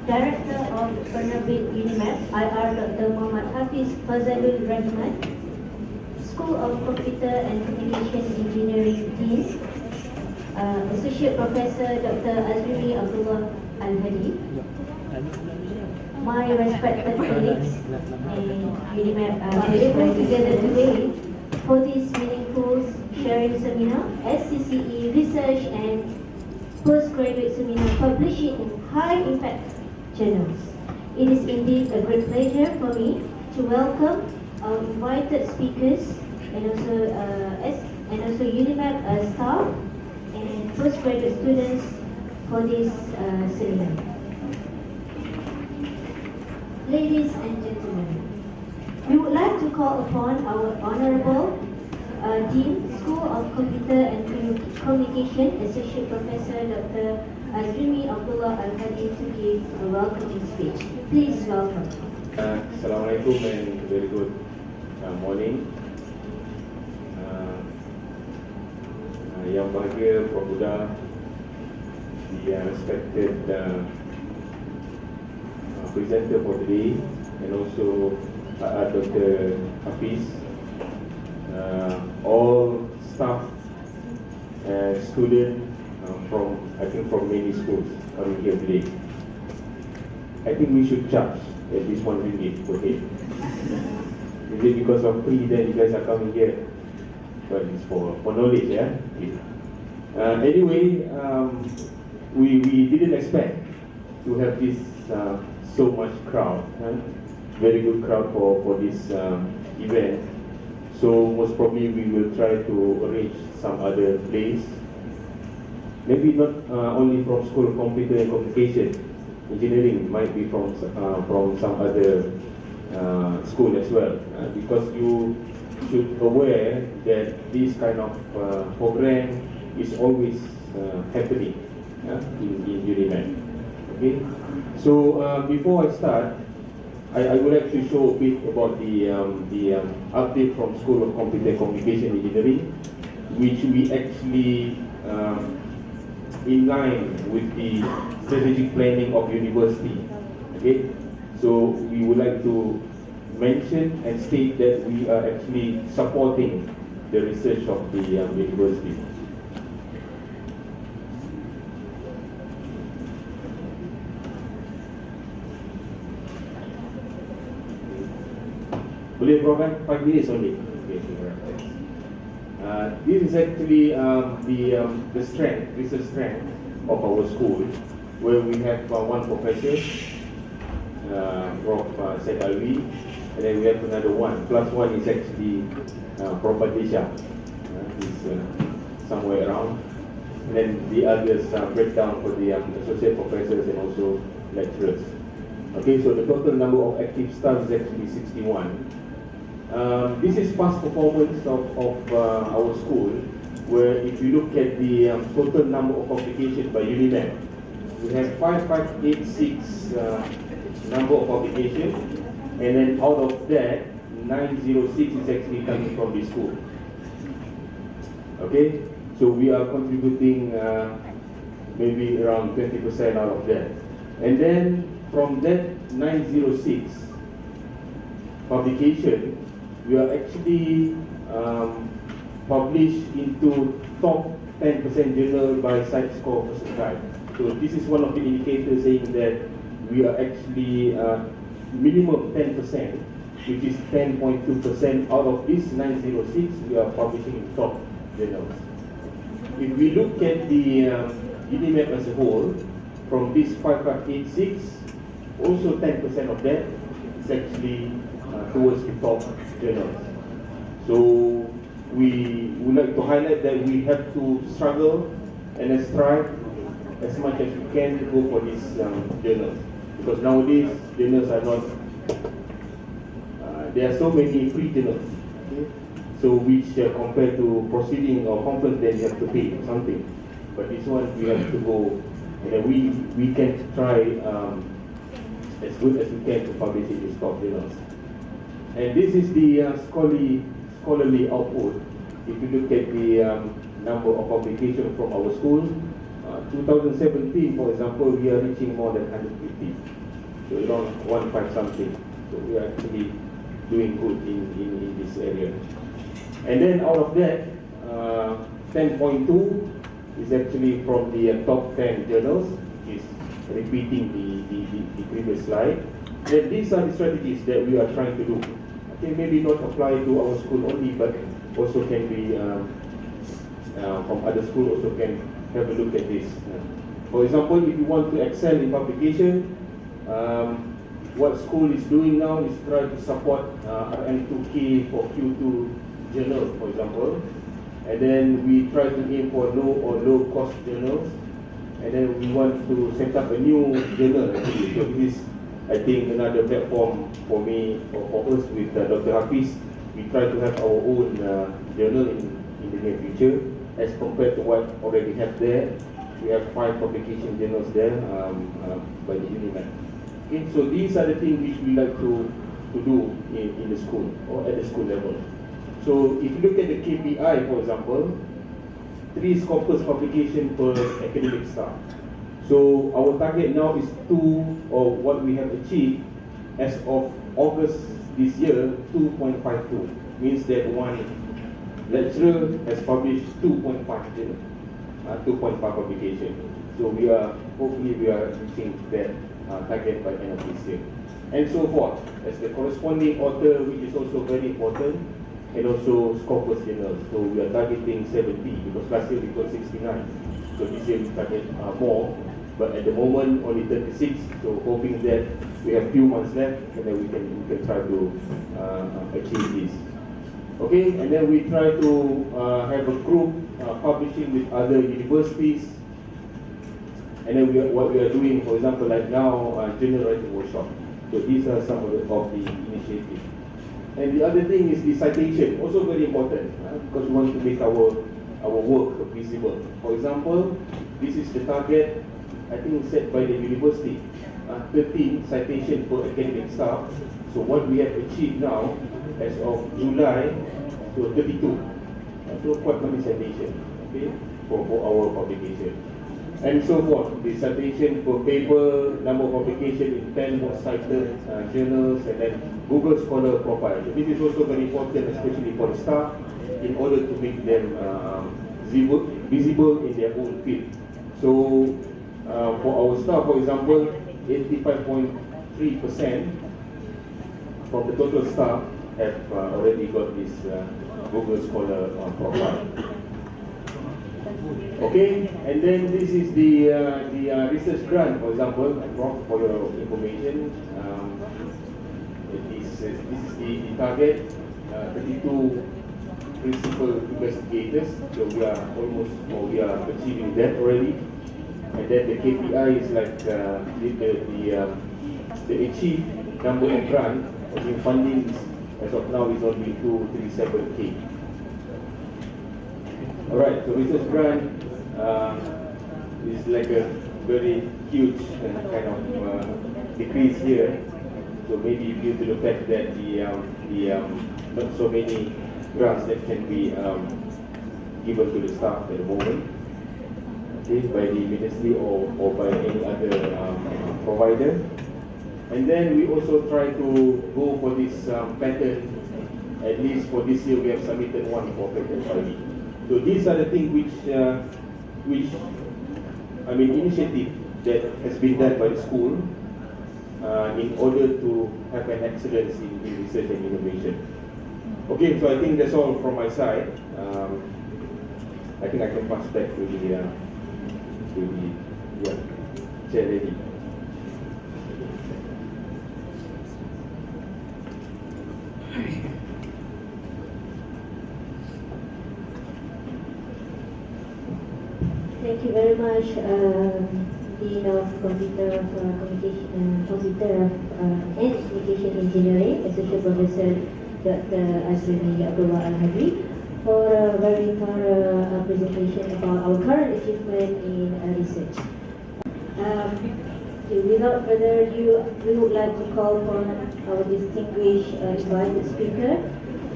Director of Penerbit UNIMAP, IR Dr. Muhammad Hafiz Fazalul Rahman, School of Computer and Communication Engineering Dean, Associate Professor Dr. Azmi Abdullah Al-Hadi, my respected colleagues in UNIMAP, gathered together today for this meaningful sharing seminar, SCCE Research and Postgraduate Seminar publishing in high impact journals. It is indeed a great pleasure for me to welcome our invited speakers and also UNIMAP staff and postgraduate students for this seminar. Ladies and gentlemen, we would like to call upon our Honorable Dean, School of Computer and Communication, Associate Professor Dr. Azmi Abdullah Al-Hadi to give a welcoming speech. Please welcome. Assalamualaikum and very good morning. Yang bahagia Puan Buddha, the respected presenter for today, and also Dr. Hafiz, all staff and students from many schools coming here today. I think we should charge at least RM1 per head. Is it because of free then you guys are coming here? But it's for knowledge, yeah? Anyway, we didn't expect to have this so much crowd, very good crowd for this event. So most probably we will try to arrange some other place. Maybe not only from School of Computer and Communication Engineering, might be from some other school as well, because you should aware that this kind of program is always happening in UNIMAP. Okay, so before I start, I would like to show a bit about the update from School of Computer and Communication Engineering, which we actually in line with the strategic planning of university. Okay, so we would like to mention and state that we are actually supporting the research of the university. Boleh provide 5 minutes only. Okay, this is actually the strength, research strength of our school, where we have one professor, Prof. Said Alwi, and then we have another one. Plus one is actually Prof. Adesha. He's somewhere around. And then the others break down for the associate professors and also lecturers. Okay, so the total number of active staff is actually 61. This is past performance of our school, where if you look at the total number of publications by UNIMAP, we have 5586 number of publications, and then out of that, 906 is actually coming from the school. Okay, so we are contributing maybe around 20% out of that, and then from that 906 publication, we are actually published into top 10% journal by CiteScore Percentile. So this is one of the indicators saying that we are actually minimum 10%, which is 10.2% out of this 906 we are publishing in top journals. If we look at the UNIMAP as a whole, from this 5586, also 10% of that is actually towards the top journals. So we would like to highlight that we have to struggle and strive as much as we can to go for these journals, because nowadays journals are not, there are so many free journals, okay? So which compared to proceeding or conference, then you have to pay something, but this one we have to go, and then we can try as good as we can to publish in these top journals. And this is the scholarly output. If you look at the number of publications from our school, 2017, for example, we are reaching more than 150. So around 1.5 something. So we are actually doing good in this area. And then out of that, 10.2 is actually from the top 10 journals, is repeating the previous slide. And these are the strategies that we are trying to do. Okay, maybe not apply to our school only, but also can be from other schools also can have a look at this. For example, if you want to excel in publication, what school is doing now is try to support RN2K for Q2 journals, for example. And then we try to aim for low cost journals. And then we want to set up a new journal actually. So this is, I think, another platform for me, for us with Dr. Hafiz. We try to have our own journal in the near future as compared to what already have there. We have 5 publication journals there by the UNIMAP. Okay, so these are the things which we like to do in the school or at the school level. So if you look at the KPI, for example, 3 Scopus publication per academic staff. So our target now is 2, or what we have achieved as of August this year, 2.52. Means that one lecturer has published 2.5 journal, 2.5 publication. So hopefully we are reaching that target by end of this year. And so forth, as the corresponding author, which is also very important, and also Scopus journals. So we are targeting 70, because last year we got 69. So this year we target more, but at the moment only 36. So hoping that we have few months left, and then we can try to achieve this. Okay, and then we try to have a group publishing with other universities. And then what we are doing, for example, like now, journal writing workshop. So these are some of the initiatives. And the other thing is the citation, also very important, because we want to make our work visible. For example, this is the target, I think, set by the university, 13 citation per academic staff. So what we have achieved now, as of July, so 32. So quite many citation, okay, for our publication. And so forth, the citation per paper, number of publication in 10 most cited journals, and then Google Scholar profile. So this is also very important, especially for the staff, in order to make them visible in their own field. So for our staff, for example, 85.3% from the total staff have already got this Google Scholar profile. Okay, and then this is the research grant, for example, for your information. This is the target, 32 principal investigators. So we are achieving that already. And then the KPI is like the achieved number of grant in funding as of now is only 237K. Alright, so research grant is like a very huge kind of decrease here. So maybe due to the fact that not so many grants that can be given to the staff at the moment, okay, by the ministry or by any other provider. And then we also try to go for this pattern. At least for this year, we have submitted one for patent already. So these are the things initiative that has been done by the school in order to have an excellence in research and innovation. Okay, so I think that's all from my side. I think I can pass back to the chair lady. Thank you very much, Dean of Computer Communication and Communication Engineering, Associate Professor Dr. Azrini Abdullah Al-Hadi, for a very thorough presentation about our current achievement in research. Without further ado, we would like to call upon our distinguished invited speaker,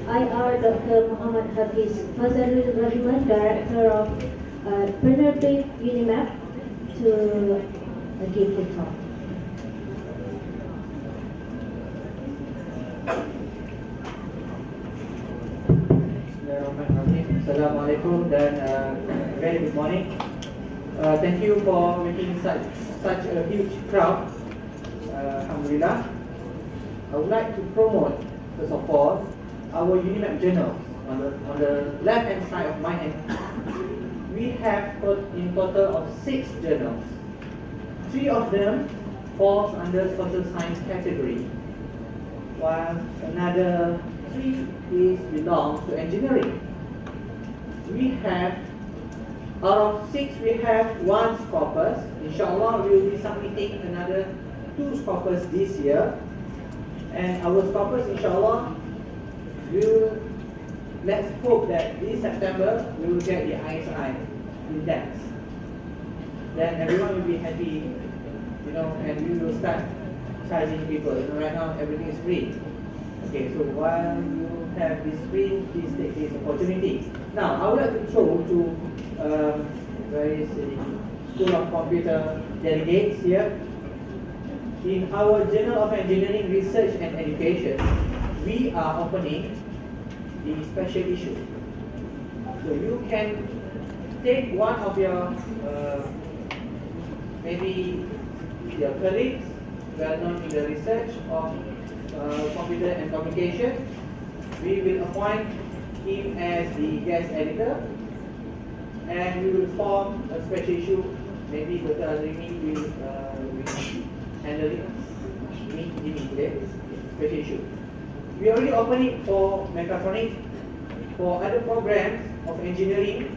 IR Dr. Muhammad Hafiz Fazalur Rahman, Director of Penerbit UNIMAP, to give the talk. Assalamualaikum dan very good morning. Thank you for making such a huge crowd. Alhamdulillah. I would like to promote, first of all, our Unimap journal. On the left hand side of my hand, we have in total of 6 journals. 3 of them falls under social science category, while another 3 belongs to engineering. We have, out of 6, we have 1 Scopus. Inshallah, we will be submitting another 2 Scopus this year. And our Scopus, inshallah, let's hope that this September we will get the ISI index. Then everyone will be happy, and we will start charging people. Right now everything is free. Okay, so while you have this free, please take this opportunity. Now, I would like to show to various School of Computer delegates here. In our Journal of Engineering Research and Education, we are opening the special issue. So you can take one of your, maybe your colleagues, well known in the research of computer and communication. We will appoint him as the guest editor, and we will form a special issue. Maybe Dr. Azrimi will handle it. Special issue. We already open it for mechatronics. For other programs of engineering,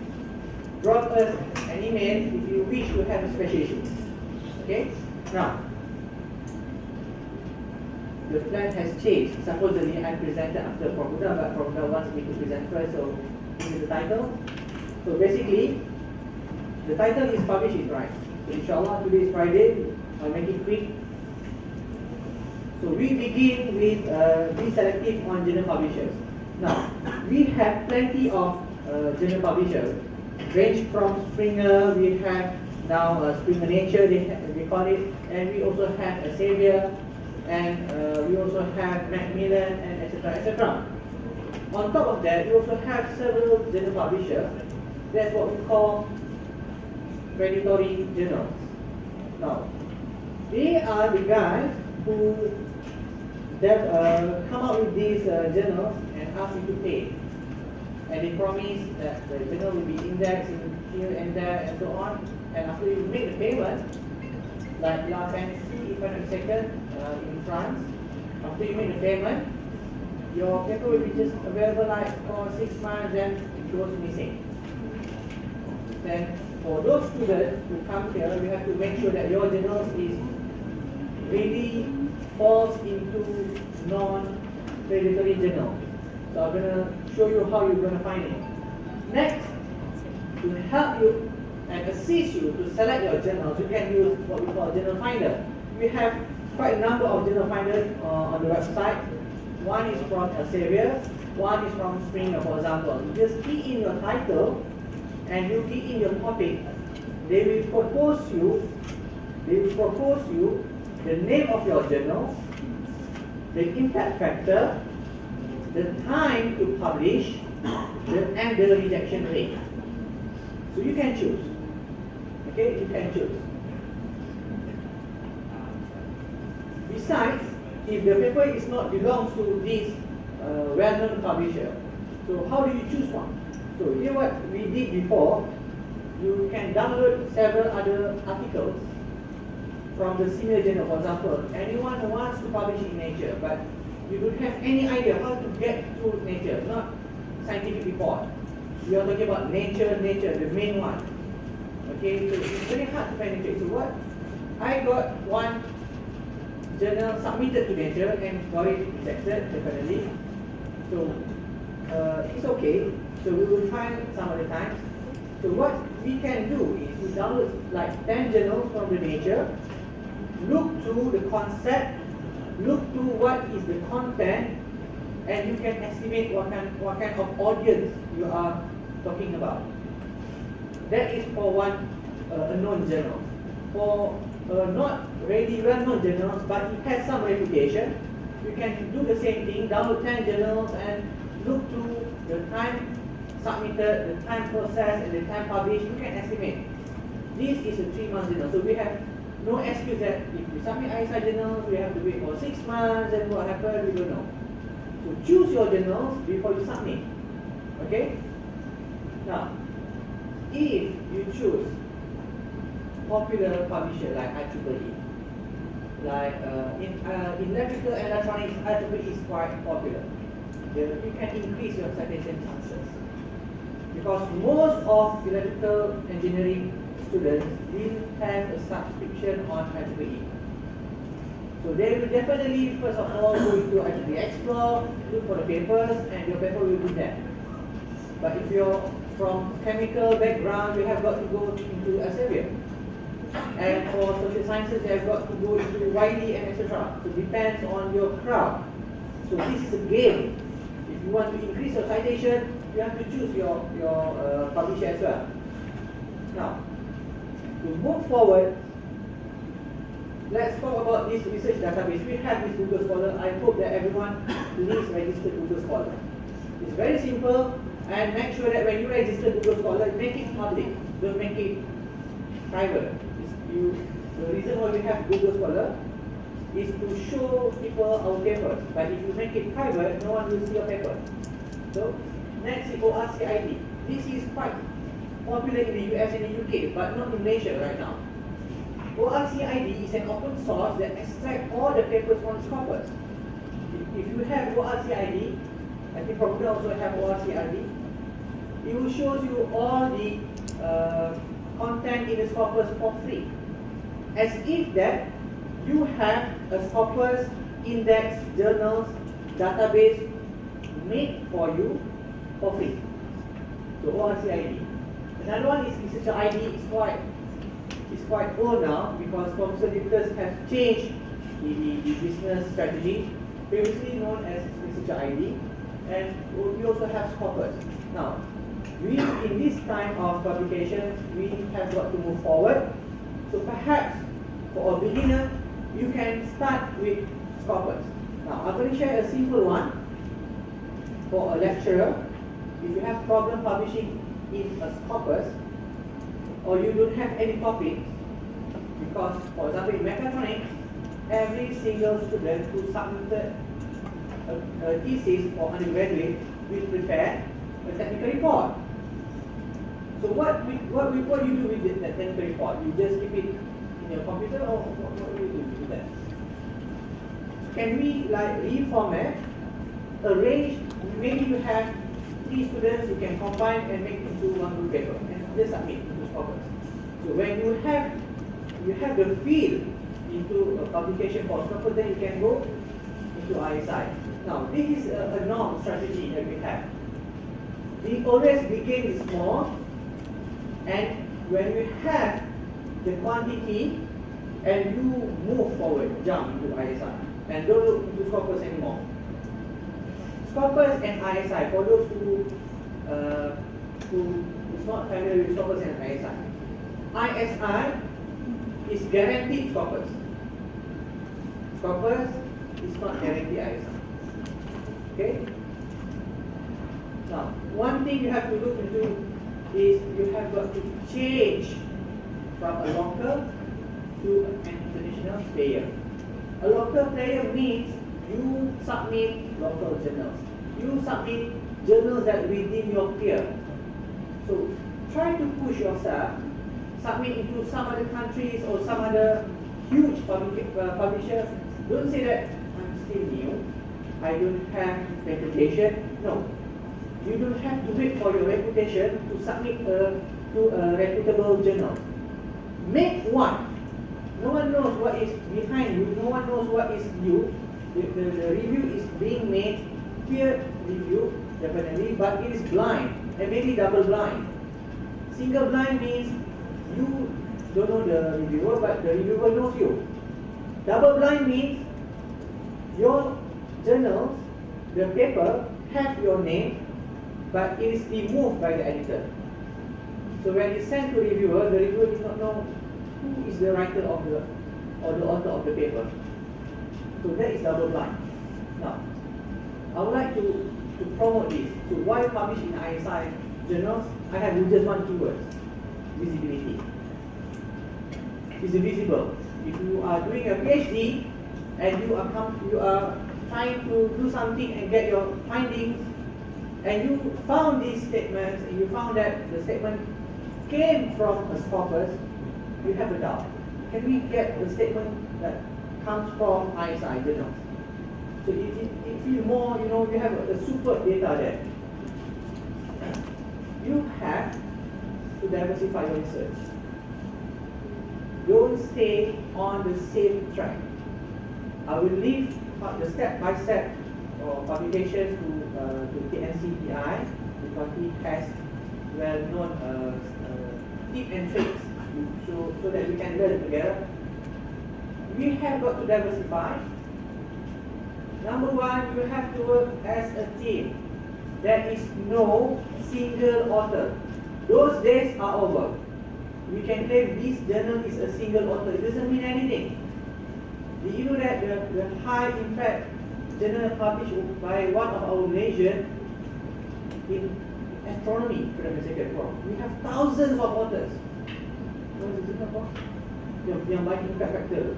drop us an email if you wish to have a special issue. Okay? Now, the plan has changed. Supposedly I presented after Prabhuda, but Prabhuda wants me to present first, so this is the title. So basically, the title is Publish It Right. So inshallah, today is Friday. I'll make it quick. So we begin with be selective on journal publishers. Now, we have plenty of journal publishers, range from Springer. We have now Springer Nature, they call it, and we also have Elsevier, and we also have Macmillan, and etc. etc. On top of that, we also have several journal publishers. That's what we call predatory journals. Now, they are the guys who come out with these journals and ask you to pay. And they promise that the journal will be indexed in here and there and so on. And after you make the payment, like La Fancy, if I'm not mistaken, in France, after you make the payment, your paper will be just available like for 6 months, then it goes missing. Then for those students who come here, we have to make sure that your journal is really falls into non-predatory journal. So I'm going to show you how you're going to find it. Next, to help you and assist you to select your journals, you can use what we call Journal Finder. We have quite a number of journal finders on the website. One is from Elsevier, one is from Springer, for example. You just key in your title and you key in your topic. They will propose you the name of your journal, the impact factor, the time to publish, and the rejection rate. So you can choose. Okay, you can choose. Besides, if the paper is not belongs to this well-known publisher, so how do you choose one? So here what we did before, you can download several other articles from the senior journal. For example, anyone who wants to publish in Nature, but you don't have any idea how to get to Nature, not scientific report. We are talking about Nature, the main one. Okay, so it's very hard to penetrate. So what? I got one journal submitted to Nature and got it rejected, definitely. So it's okay. So we will try some other times. So what we can do is we download like 10 journals from the Nature, look through the concept, look through what is the content, and you can estimate what kind of audience you are talking about. That is for one unknown journal. for not really well-known journals, but it has some reputation, you can do the same thing, download 10 journals and look through the time submitted, the time processed, and the time published. You can estimate. This is a 3-month journal, so we have no excuse that if we submit ISI journals, we have to wait for 6 months, and what happened, we don't know. So choose your journals before you submit. Okay? Now, if you choose popular publisher like IEEE, like in electrical and electronics, IEEE is quite popular. You can increase your citation chances because most of electrical engineering students will have a subscription on IEEE. So they will definitely first of all go into IEEE Explore, look for the papers, and your paper will be there. But if you're from chemical background, you have got to go into Elsevier. And for social sciences, you have got to go into Wiley and etc. So it depends on your crowd. So this is a game. If you want to increase your citation, you have to choose your publisher as well. Now, to move forward, let's talk about this research database. We have this Google Scholar. I hope that everyone please register Google Scholar. It's very simple, and make sure that when you register Google Scholar, make it public. Don't make it private. The reason why we have Google Scholar is to show people our papers. But if you make it private, no one will see your paper. So next is ORCID. This is quite popular in the US and the UK, but not in Malaysia right now. ORCID is an open source that extracts all the papers from Scopus. If you have ORCID, I think probably also have ORCID, it will show you all the content in the Scopus for free. As if that you have a Scopus index journals database made for you for free. So ORCID. Another one is Researcher ID. It's quite old now because pharmaceuticals have changed the business strategy. Previously known as Researcher ID, and we also have Scopus. Now, in this time of publication, we have got to move forward. So perhaps for a beginner, you can start with Scopus. Now, I'm going to share a simple one for a lecturer. If you have problem publishing in a Scopus, or you don't have any topics, because, for example, in mechatronics, every single student who submitted a thesis for undergraduate will prepare a technical report. So what you do with that technical report? You just keep it in your computer, or what do you do with that? Can we like reformat, arrange? Maybe you have 3 students, you can combine and make into one group paper and just submit into Scopus. So when you have the feel into a publication for Scopus, then you can go into ISI. Now this is a norm strategy that we have. We always begin small, and when you have the quantity and you move forward, jump into ISI and don't look into Scopus anymore. Scopus and ISI, for those who is not familiar with Scopus and ISI. ISI is guaranteed Scopus. Scopus is not guaranteed ISI. Okay? Now, one thing you have to look into is you have got to change from a local to an international player. A local player means you submit local journals. You submit journals that within your peer. So try to push yourself, submit into some other countries or some other huge publisher. Don't say that I'm still new, I don't have reputation. No. You don't have to wait for your reputation to submit to a reputable journal. Make one. No one knows what is behind you. No one knows what is you. The review is being made, peer review, definitely, but it is blind and maybe double blind. Single blind means you don't know the reviewer, but the reviewer knows you. Double blind means your journals, the paper, have your name, but it is removed by the editor. So when it's sent to reviewer, the reviewer does not know who is the writer of the or the author of the paper. So that is double blind. Now, I would like to promote this. So why publish in ISI journals? I have just one keyword: visibility. It's visible. If you are doing a PhD and you are trying to do something and get your findings, and you found these statements, and you found that the statement came from a Scopus, you have a doubt. Can we get the statement that comes from ISI journals? So it feels more, you have a super data there. You have to diversify your research. Don't stay on the same track. I will leave the step-by-step publication to TNCPI because it has well-known tips and tricks so that we can learn together. We have got to diversify. Number one, you have to work as a team. There is no single author. Those days are over. We can claim this journal is a single author. It doesn't mean anything. Do you know that the high impact journal published by one of our nation in astronomy, we have thousands of authors. What is it called? Yang baik impact factor.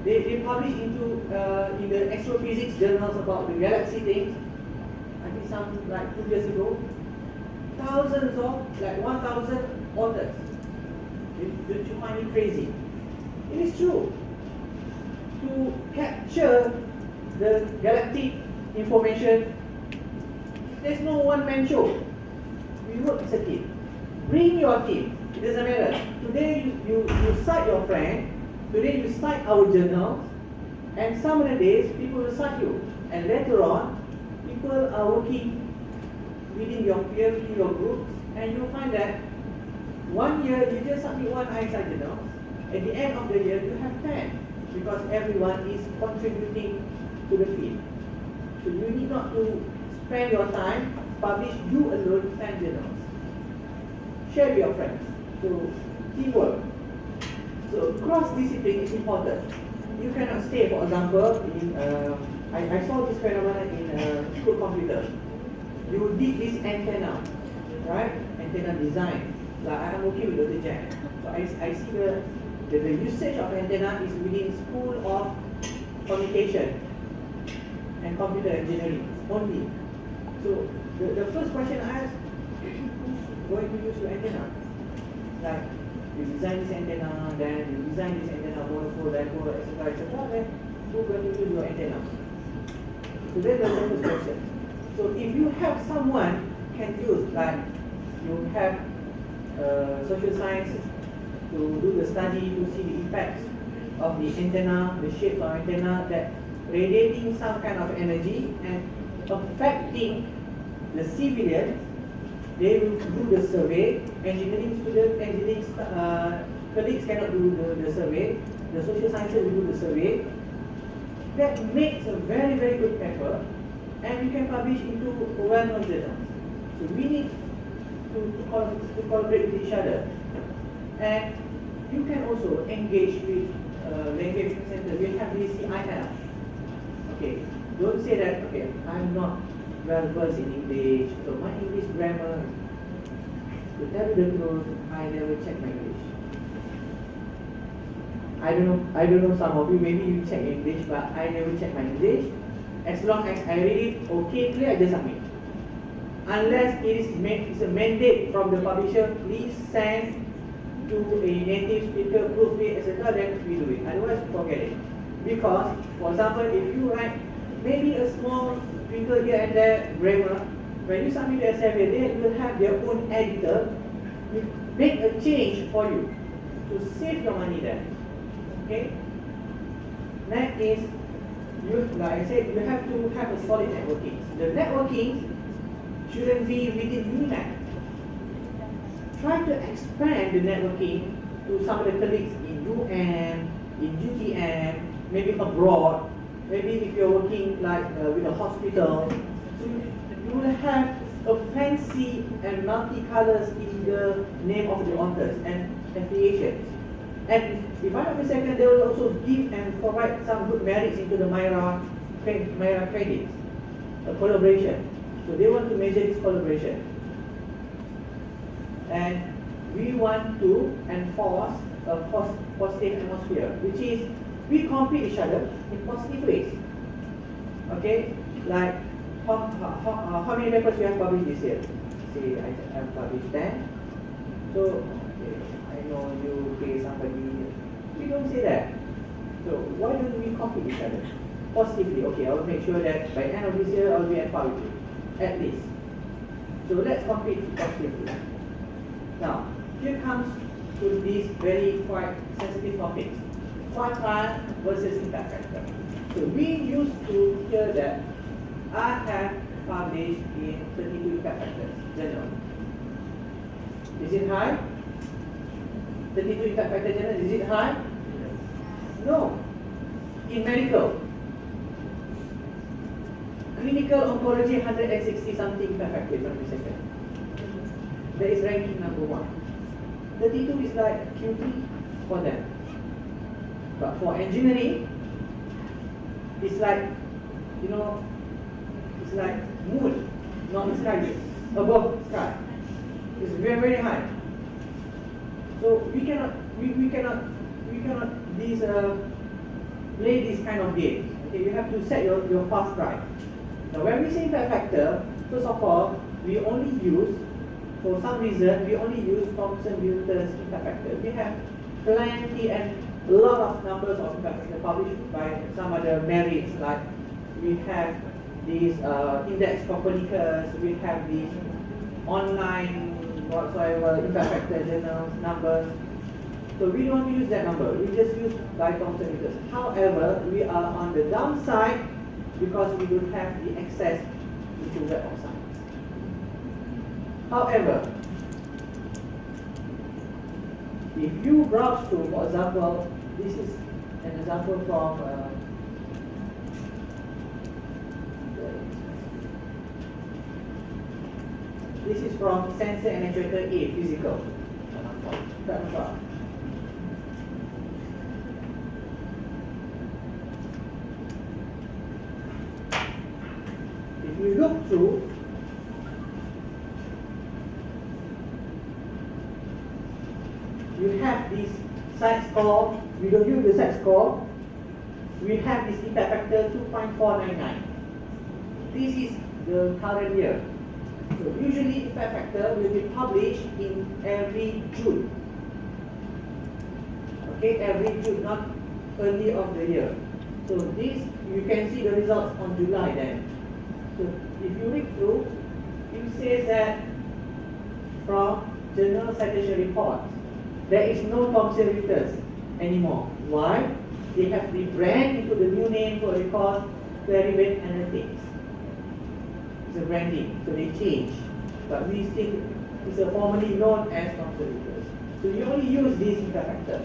They publish in the astrophysics journals about the galaxy things. I think some like 2 years ago. Thousands of, like 1,000 authors. Don't you find it crazy? It is true. To capture the galactic information, there's no one-man show. We work as a team. Bring your team. It doesn't matter. Today you cite your friend. Today you cite our journals. And some of the days people will cite you. And later on, people are working within your peer, within your groups, and you'll find that 1 year you just submit one ISI journal. At the end of the year you have 10 because everyone is contributing to the field. So you need not to spend your time publish you alone 10 journals. Share with your friends. So teamwork. So cross-discipline is important. You cannot stay, for example, in I saw this phenomenon in school computer. You did this antenna, right? Antenna design. Like I'm working with Dr. Jack. So I see the usage of antenna is within School of Communication and Computer Engineering only. So the first question I ask, who's going to use your antenna? Like you design this antenna, then you design this antenna, monopole, dipole, etc., then who's going to use your antenna? So that's the first question. So if you have someone can use, like you have social science to do the study to see the impacts of the antenna, the shape of antenna that radiating some kind of energy and affecting the civilians, they will do the survey. Engineering students, colleagues cannot do the survey. The social sciences will do the survey. That makes a very, very good paper, and we can publish into well-known journals. So we need to collaborate with each other. And you can also engage with language center. We have this CIL. Okay, don't say that, okay, I'm not well versed in English, so my English grammar, to tell you the truth, I never check my English. I don't know some of you, maybe you check English, but I never check my English. As long as I read it, okay, clear, I just submit. Unless it's a mandate from the publisher, please send to a native speaker, proofread, etc., then we do it. Otherwise, forget it. Because, for example, if you write maybe a small twinkle here and there, grammar, when you submit the assembly, they will have their own editor, will make a change for you to save your money there. Okay? Next is, like I said, you have to have a solid networking. The networking shouldn't be within UNIMAC. Try to expand the networking to some of the colleagues in UM, in UTM, maybe abroad, maybe if you're working like with a hospital. So you will have a fancy and multi-colors in the name of the authors and affiliations. And if I'm not mistaken, they will also give and provide some good merits into the Myra credits, a collaboration. So they want to measure this collaboration. And we want to enforce a positive atmosphere, which is we compete each other in positive ways. Okay, like how many papers you have published this year? Say I have published 10. So okay, I know you pay somebody. We don't say that. So why don't we compete each other positively? Okay, I will make sure that by end of this year I will be at par with you, at least. So let's compete positively. Now, here comes to these very quite sensitive topics. Quartile versus impact factor. So we used to hear that I have published in 32 impact factors journal. Is it high? 32 impact factor journal, is it high? No. In medical, clinical oncology 160 something impact factor, if I'm not mistaken. That is ranking number 1. 32 is like QT for them. But for engineering, it's like, you know, it's like moon, not sky, above sky. It's very, very high. So we cannot play this kind of game. Okay, you have to set your path right. Now when we say impact factor, first of all, we only use, for some reason, we only use Thomson-Reuters impact factor. We have plenty and a lot of numbers of impact factor published by some other merits, like we have these Index Copernicus, we have these online whatsoever impact factor journals numbers. So we don't use that number, we just use by Thomson-Reuters. However, we are on the downside because we don't have the access to Web of Science. However, if you browse to, for example, this is an example from this is from Sensor and Actuator A, physical. If you look through, you have this site score, we don't use the site score, we have this impact factor 2.499. This is the current year. So usually impact factor will be published in every June. Okay, every June, not early of the year. So this, you can see the results on July then. So if you read through, it says that from Journal Citation Reports, there is no Thomson-Reuters anymore. Why? They have rebranded into the new name for it called Clarivate Analytics. It's a branding, so they change. But we still, it's formerly known as Thomson-Reuters. So you only use this impact factor.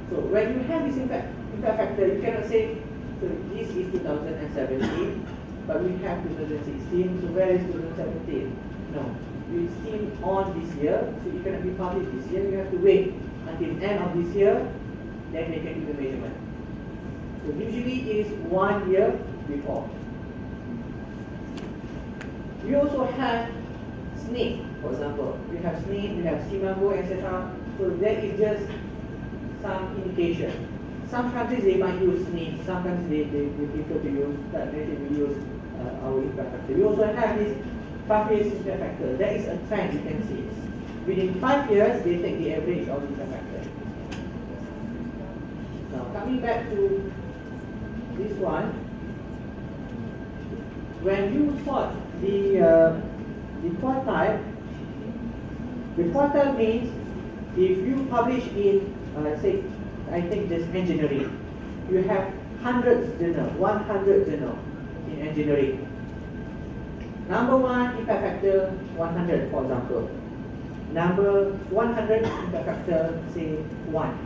So when you have this impact factor, you cannot say, so this is 2017, but we have 2016, so where is 2017? No. We still on this year, so it cannot be published this year. You have to wait until end of this year, then they can do the measurement. So usually it is 1 year before. We also have SNP, for example. We have SNP, we have SCIMAGO, etc. So that is just some indication. Some countries they might use SNP, some countries they prefer to use that. They will use our impact factor. We also have this 5 years impact factor. That is a trend you can see. Within 5 years, they take the average of the impact factor. Now coming back to this one, when you sort the quartile means if you publish in say I think just engineering, you have hundreds journal, 100 journal in engineering. Number 1 impact factor 100, for example. Number 100 impact factor say 1.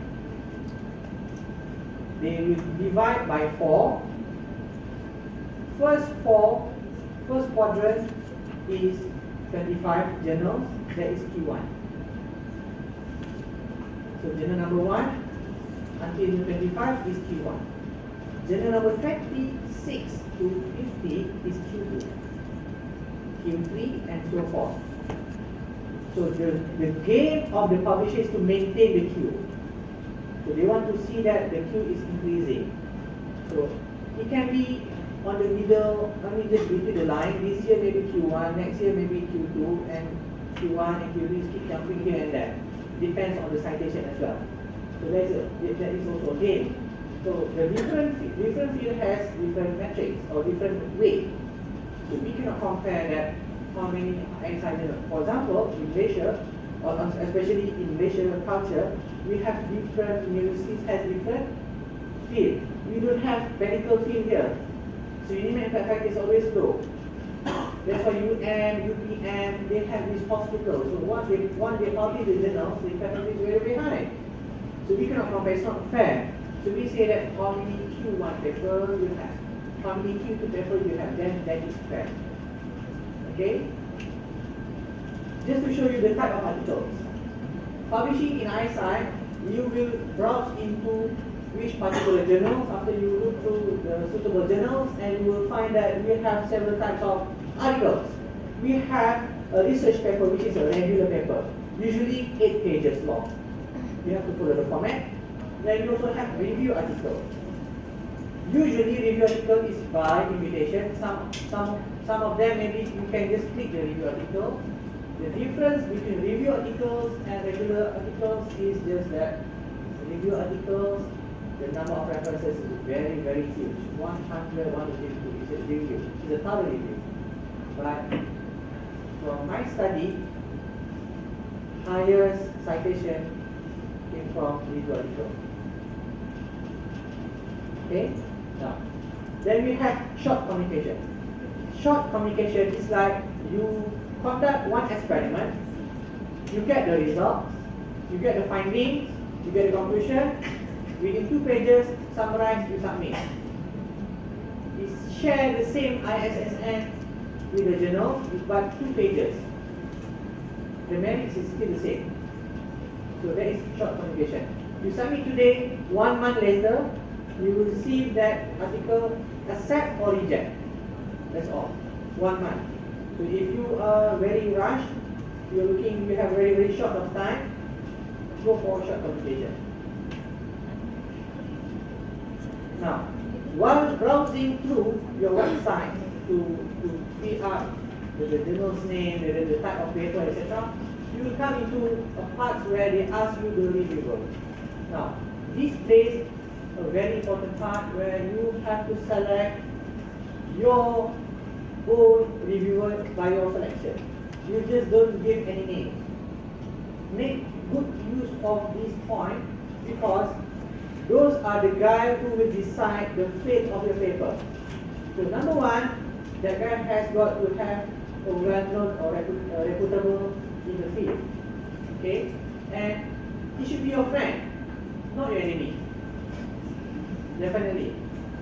They will divide by 4. First quadrant is 25 journals, that is Q1. So journal number 1, until 25 is Q1. Journal number 26 to 50 is Q2, Q3, and so forth. So the game of the publisher is to maintain the queue. So they want to see that the queue is increasing. So it can be on the middle, just between the line. This year maybe Q1, next year maybe Q2, and Q1 and Q3 keep jumping here and there. Depends on the citation as well. So that is also a game. So the different field has different metrics or different weight. So we cannot compare that how many excited. For example, in Malaysia, or especially in Malaysia culture, we have different universities has different field. We don't have medical field here. So Unimed Impact Factor is always low. That's why UPM, they have this hospital. So once they publish the journal, the impact factor is very, very high. So we cannot compare, it's not fair. So we say that how many Q1 paper you have, how many Q2 paper you have, then that is fair. Okay? Just to show you the type of articles. Publishing in eyesight, you will browse into which particular journals after you look through the suitable journals, and you will find that we have several types of articles. We have a research paper, which is a regular paper, usually 8 pages long. You have to follow the format. Then you also have review article. Usually review article is by invitation. Some of them maybe you can just click the review article. The difference between review articles and regular articles is just that review articles, the number of references is very, very huge. 100, 152 is a review. It's a thorough review. But from my study, highest citation came from review article. Okay? Now, then we have short communication. Short communication is like you conduct one experiment, you get the results, you get the findings, you get the conclusion, within 2 pages, summarize, you submit. We share the same ISSN with the journal, but 2 pages. The merits is still the same. So that is short communication. You submit today, 1 month later, you will receive that article, accept or reject. That's all. 1 month. So if you are very rushed, you have very, very short of time, go for short communication. Now, while browsing through your website to fill up the journal's name, the type of paper, etc., you will come into a part where they ask you the reviewer. Now, this plays a very important part where you have to select your own reviewer by your selection. You just don't give any name. Make good use of this point because those are the guys who will decide the fate of your paper. So number one, that guy has got to have a well-known or reputable in the field. Okay? And he should be your friend, not your enemy. Definitely.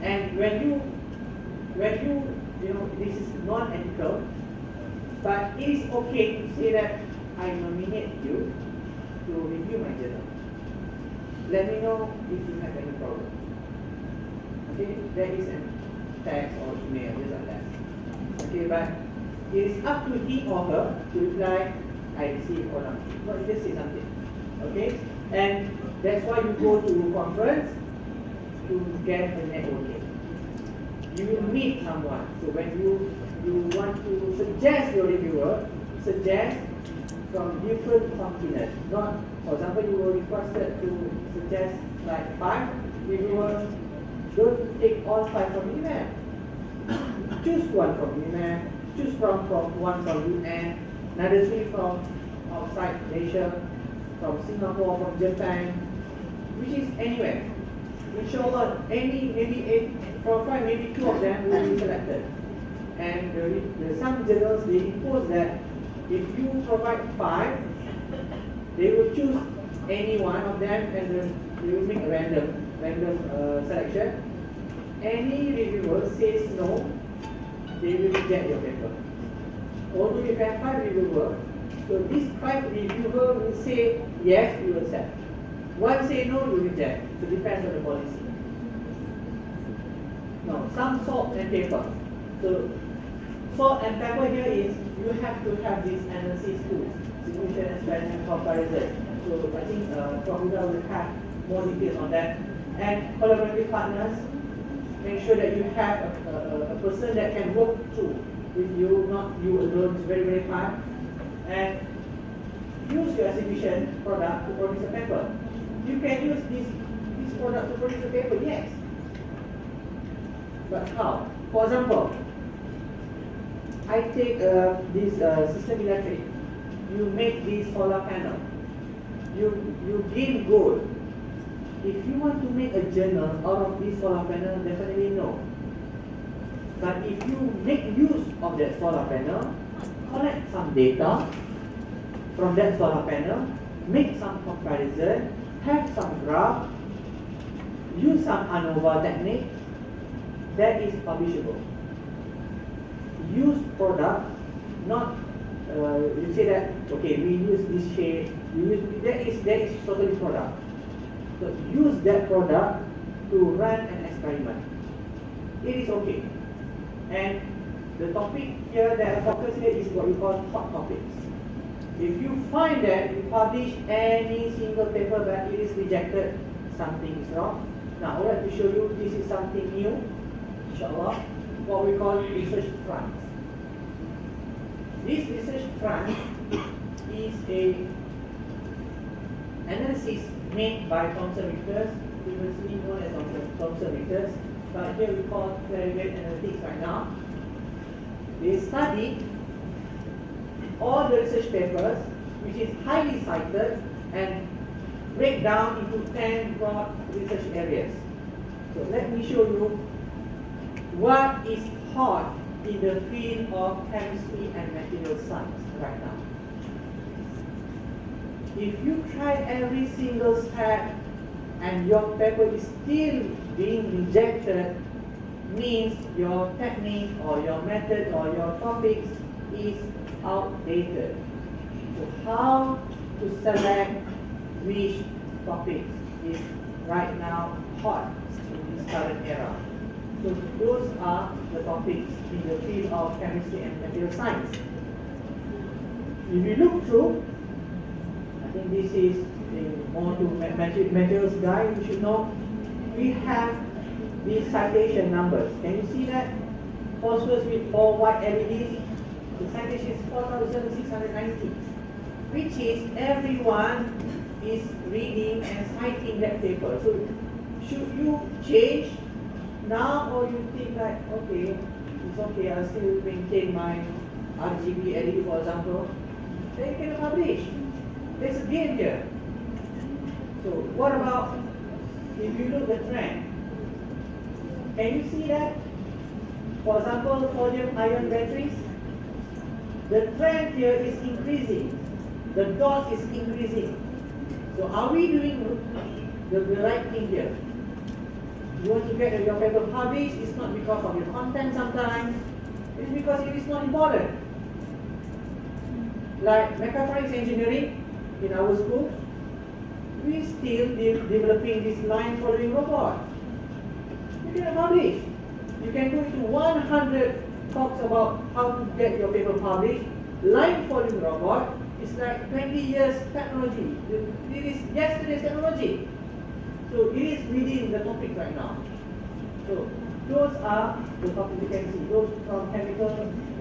And when you this is non-ethical, but it is okay to say that I nominate you to review my journal. Let me know if you have any problem. Okay, there is a text or email, just like that. Okay, but it is up to he or her to reply, I receive or not. Not just say something. Okay? And that's why you go to a conference to get a networking. You will meet someone. So when you want to suggest your reviewer, suggest from different continents. Not, for example, you were requested to suggest like 5 reviewers. Don't take all 5 from UNAM. Choose one from UNAM. Choose from one from UN. Another 3 from outside Malaysia, from Singapore, from Japan, which is anywhere. Inshallah, maybe 8 from 5, maybe 2 of them will be selected. And some journals, they impose that if you provide 5, they will choose any one of them and then they will make a random selection. Any reviewer says no, they will reject your paper. Although you have 5 reviewers, so these 5 reviewers will say yes, you accept. One say no, you reject. So depends on the policy. Now, some salt and pepper. So salt and pepper here is you have to have this analysis tools, simulation, experiment, comparison. So I think Prof. Huda will have more details on that. And collaborative partners, make sure that you have a person that can work through with you, not you alone. It's very, very hard. And use your exhibition product to produce a paper. You can use this product to produce a paper, yes. But how? For example, I take this system electric. You make this solar panel. You gain gold. If you want to make a journal out of this solar panel, definitely no. But if you make use of that solar panel, collect some data from that solar panel, make some comparison, have some graph, use some ANOVA technique, that is publishable. Use product, not you say that okay, we use this shade, that is totally product. So use that product to run an experiment. It is okay. And the topic here that I focus here is what we call hot topics. If you find that you publish any single paper but it is rejected, something is wrong. Now I would like to show you this is something new, inshallah, what we call research fronts. This research front is a analysis made by Thomson Reuters, previously known as Thomson Reuters, but here we call Clarivate Analytics right now. They study all the research papers, which is highly cited, and break down into 10 broad research areas. So let me show you what is hot in the field of chemistry and material science right now. If you try every single step and your paper is still being rejected, means your technique or your method or your topics is outdated. So how to select which topics is right now hot in this current era? So those are the topics in the field of chemistry and material science. If you look through, I think this is more to materials guide, you should know, we have these citation numbers. Can you see that? Phosphorus with 4 white LEDs, the citation is 4,690, which is everyone is reading and citing that paper. So should you change now, or you think like, okay, it's okay, I'll still maintain my RGB LED, for example, then you can publish. There's a game here. So what about if you look at the trend? Can you see that? For example, sodium-ion batteries, the trend here is increasing. The dot is increasing. So are we doing the right thing here? You want to get your paper published, it's not because of your content sometimes, it's because it is not important. Like mechatronics engineering in our schools, we still developing this line following robot. You can publish. You can go into 100 talks about how to get your paper published. Line following robot is like 20 years technology. It is yesterday's technology. So it is within the topic right now. So those are the topics you can see. Those from chemical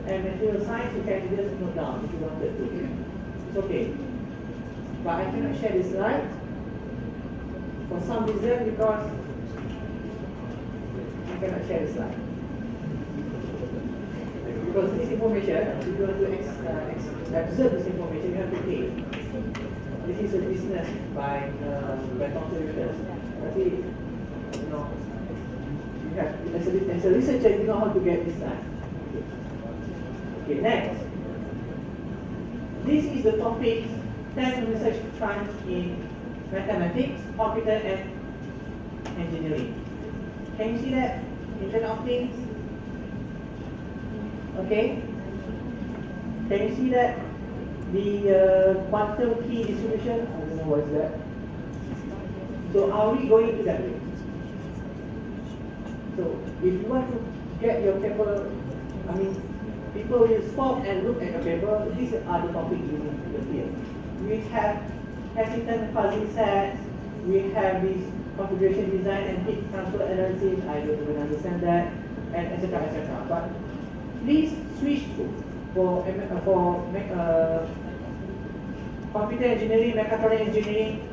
and material science, you can just note down if you wanted to. It's okay. But I cannot share this slide for some reason because I cannot share this slide. Because this information, if you want to observe this information, you have to pay. This is a business by Thomson Reuters. Tapi, you know, you have, as a researcher, you know how to get this done. Okay, next. This is the topic 10 research funds in mathematics, computer, and engineering. Can you see that? Internet of Things. Okay. Can you see that? The quantum key distribution. I don't know what is that. So are we going to that way? So if you want to get your paper, I mean, people will stop and look at your paper. These are the topics you need to appear. We have hesitant fuzzy sets. We have this configuration design and heat transfer analysis. I don't even understand that, and etc. etc. But please switch for computer engineering, mechatronic engineering.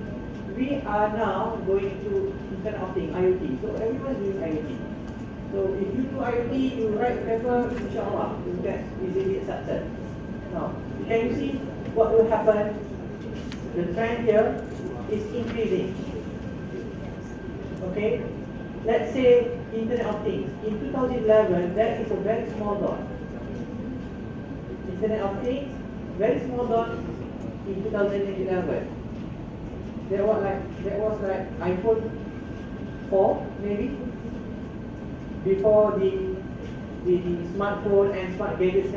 We are now going to Internet of Things, IoT. So everyone is doing IoT. So if you do IoT, you write a paper, inshallah, you get easily accepted. Now, can you see what will happen? The trend here is increasing. Okay? Let's say Internet of Things. In 2011, that is a very small dot. Internet of Things, very small dot in 2011. That was like iPhone 4 maybe, before the smartphone and smart gadgets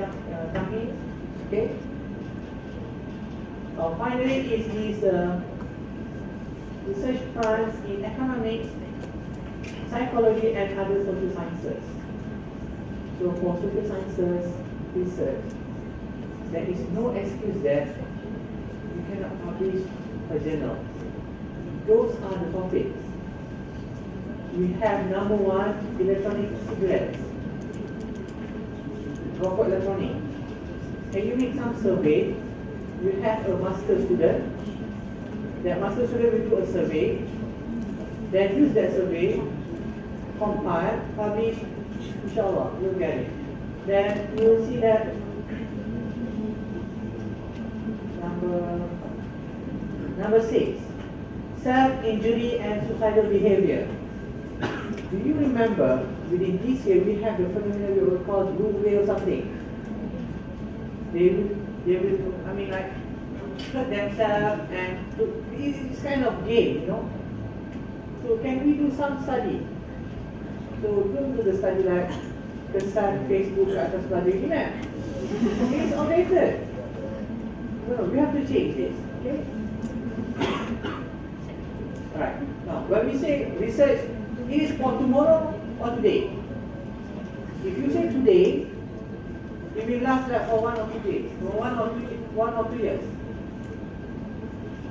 come in. Okay. Finally, is this research funds in economics, psychology, and other social sciences. So for social sciences research, there is no excuse that you cannot publish a journal. Those are the topics. We have number one, electronic cigarettes. Rokok electronic. Can you make some survey? You have a master student. That master student will do a survey. Then use that survey, compile, publish, inshallah, you'll get it. Then you will see that number 6, self-injury and suicidal behavior. Do you remember within this year we have the phenomenon we will call blue whale something? They will, I mean, like, hurt themselves, and it's kind of game, you know. So can we do some study? So don't do the study like kesan Facebook atas pelajar internet. It's outdated. No, we have to change this. Okay. Right. Now, when we say research, it is for tomorrow or today. If you say today, it will last like for 1 or 2 days, for 1 or 2 years,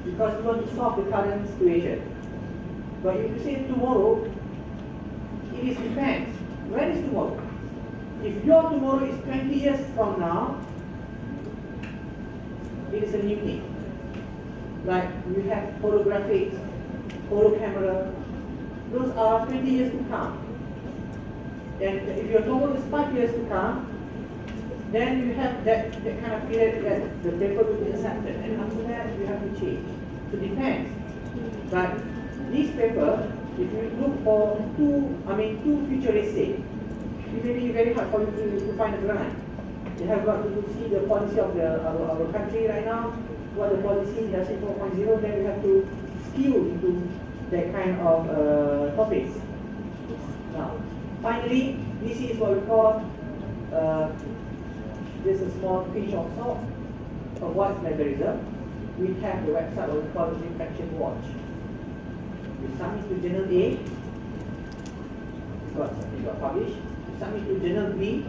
because we want to solve the current situation. But if you say tomorrow, it is depends. When is tomorrow? If your tomorrow is 20 years from now, it is a new thing. Like we have photographics, photo camera, those are 20 years to come. And if your tomorrow is 5 years to come, then you have that kind of period that the paper will be accepted, and after that you have to change. So it depends. But this paper, if you look for too futuristic, it may be very hard for you to find a grant. You have got to see the policy of our country right now, what the policy industry 4.0, then we have to skew into that kind of topics. Now, finally, this is what we call just a small pinch of salt of what's plagiarism. We have the website what we call the Infection Watch. You submit to Journal A, it got published. You submit to Journal B,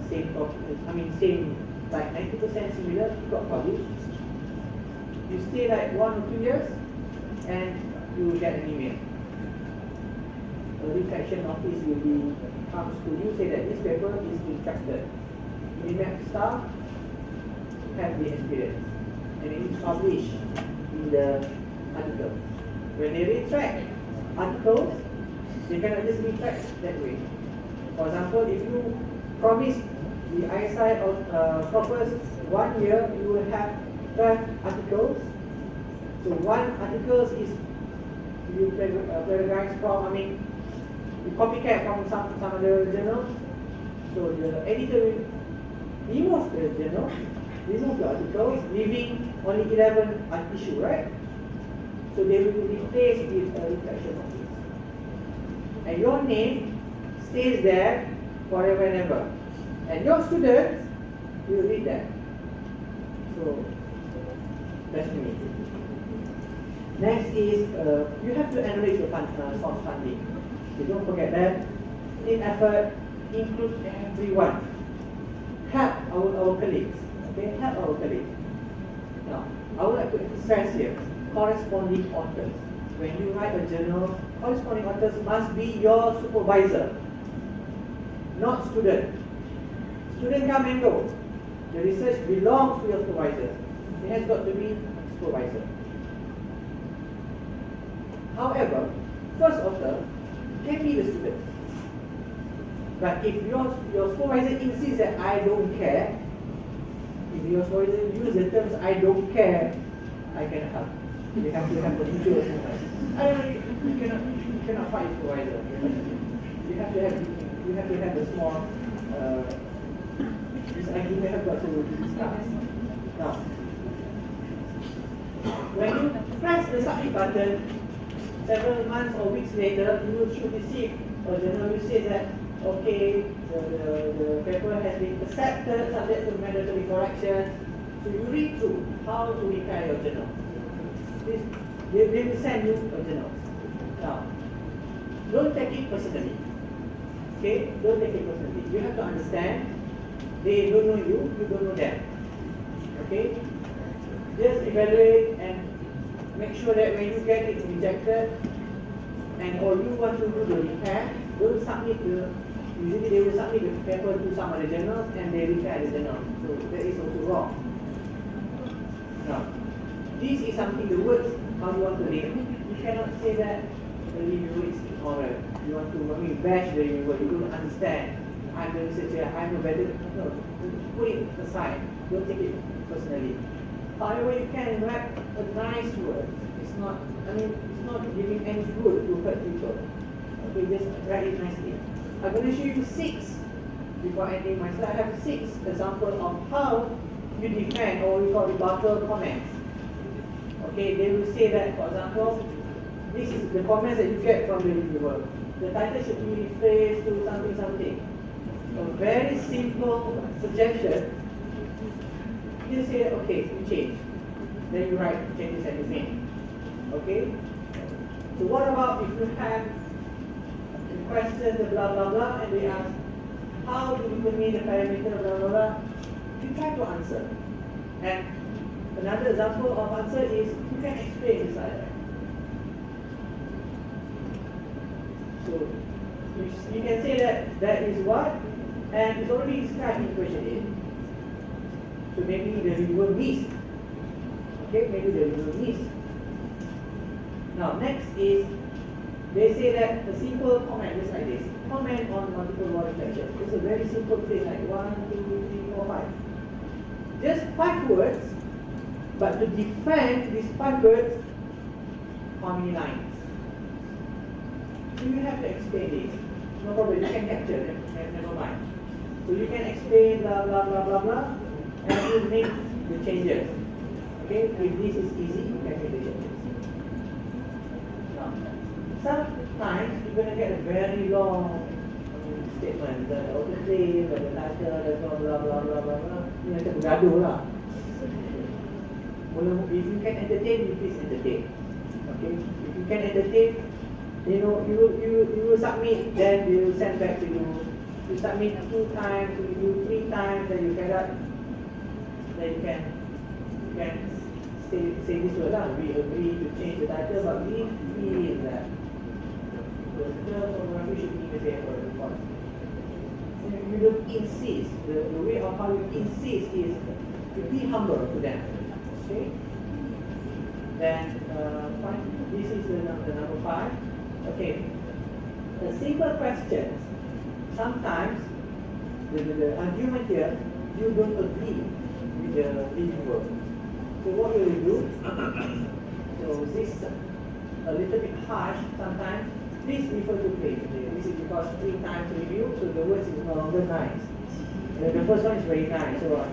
same, like 90% similar, it got published. You stay like 1 or 2 years, and you will get an email. A retraction notice will comes to you, say that this paper is retracted. IMAP staff have the experience, and it is published in the article. When they retract articles, they cannot just retract that way. For example, if you promise the ISI propose 1 year, you will have 12 articles. So one article is you plagiarize from, you copycat from some other journals. So the editor will remove the journal, remove the articles, leaving only 11 issue, right? So they will replace with a retraction notice. And your name stays there forever and ever. And your students will read that. So that's me. Next is you have to enrich the source funding. So don't forget that. In effort, include everyone. Help our colleagues. Okay, help our colleagues. Now, I would like to stress here, corresponding authors. When you write a journal, corresponding authors must be your supervisor, not student. Student come and go. The research belongs to your supervisor. It has got to be supervisor. However, first author can be the student. But if your supervisor insists that I don't care, if your supervisor uses the terms I don't care, I cannot help. You have to have the mutual supervisor. You cannot fight supervisor. You have to have the small this argument have got to discuss. Now, when you press the submit button, several months or weeks later, you should receive a journal which says that okay, the paper has been accepted subject to mandatory corrections. So you read through how to repair your journal. They will send you a journal. Now, don't take it personally. Okay, don't take it personally. You have to understand they don't know you, you don't know them. Okay, just evaluate and make sure that when you get it rejected and or you want to do the repair, don't submit usually they will submit the paper to some other journals and they repair the journal. So that is also wrong. Now, this is something, the words, how you want to read. You cannot say that the reviewer is ignorant. You want to bash the reviewer, you don't understand. I'm the researcher, I'm a better. No, put it aside. Don't take it personally. However, you can write a nice word. It's not giving any good to hurt people. Okay, just write it nicely. I'm going to show you 6 before ending my slide. I have 6 examples of how you defend or we call rebuttal comments. Okay, they will say that, for example, this is the comments that you get from the reviewer. The title should be rephrased to something. A very simple suggestion. You say, okay, you change. Then you write changes that you made. Okay? So what about if you have questions, blah blah blah, and they ask, how do you determine the parameter, blah blah blah? You try to answer. And another example of answer is you can explain this item. So you can say that is what, and it's already described in question 8. So maybe the reviewer missed. Okay, maybe the reviewer missed. Now next is, they say that a simple comment just like this. Comment on multiple law reflection. It's a very simple thing like 1, 2, 3, 4, 5. Just 5 words, but to defend these 5 words, how many lines? So you have to explain this. No problem, you can capture it, never mind. So you can explain blah blah blah blah blah, and you make the changes. Okay, if this is easy, you can make the changes. Now, sometimes you're going to get a very long statement, the author claim, the title, the blah blah blah blah blah blah. You have to bergaduh lah. If you can entertain, you please entertain. Okay, if you can entertain, you will submit, then they will send back to you. You submit 2 times, you do 3 times, then you cannot. Then you can say this word lah. We agree to change the title, but we feel that the terms of reference should be the same for the report. You don't insist. The way of how you insist is to be humble to them. Okay. Then this is the number 5. Okay. The simple questions. Sometimes the argument here, you don't agree with the reviewer. So what will you do? So this is a little bit harsh sometimes. Please refer to page. This is because 3 times review, so the words is no longer nice. The first one is very nice. So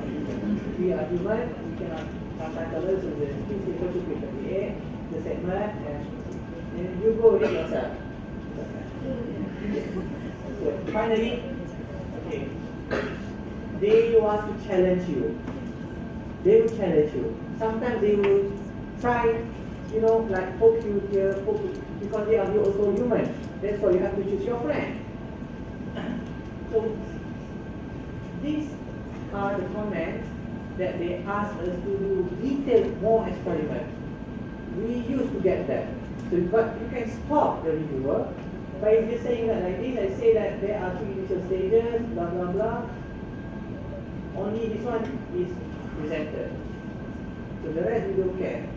the argument, we cannot sometimes color, so please refer to page 38, the segment, and you go read yourself. So finally, okay, they want to challenge you. They will challenge you. Sometimes they will try you know, like poke you here, poke you, because they are also human. That's why you have to choose your friend. So these are the comments that they ask us to do detailed more experiments. We used to get that. So, but you can stop the reviewer by just saying that like this. I say that there are 3 initial stages, blah blah blah. Only this one is presented. So the rest we don't care.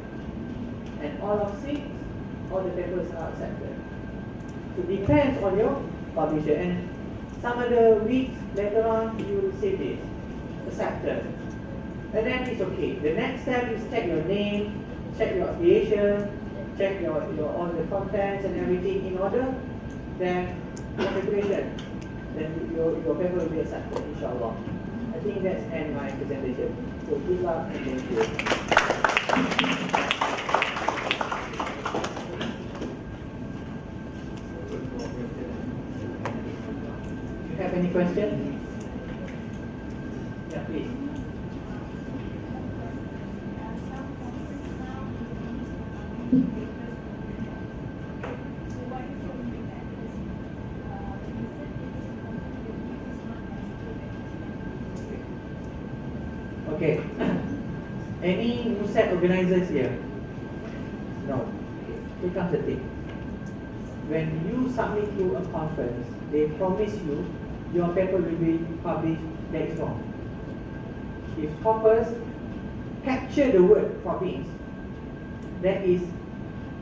And all of 6, all the papers are accepted. So it depends on your publisher. And some other weeks later on, you will say this, accepted. And then it's okay. The next step is check your name, check your affiliation, check your all the contents and everything in order. Then your preparation, then your paper will be accepted, inshallah. I think that's end my presentation. So good luck and thank you. You have any questions? Yeah, please. Okay. Any MUSAT organizers here? No. Here comes the thing. When you submit to a conference, they promise you your paper will be published next month. If Scopus capture the word province, that is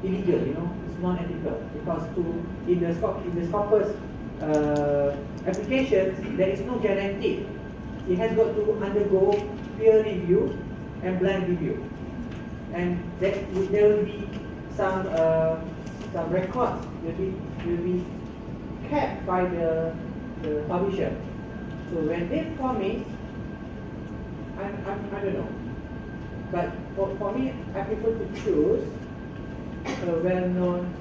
illegal, you know, it's non-ethical, because in the Scopus application, there is no guarantee. It has got to undergo peer review and blind review, and there will be some records will be kept by the publisher. So when they promise, I don't know, but for me, I prefer to choose a well-known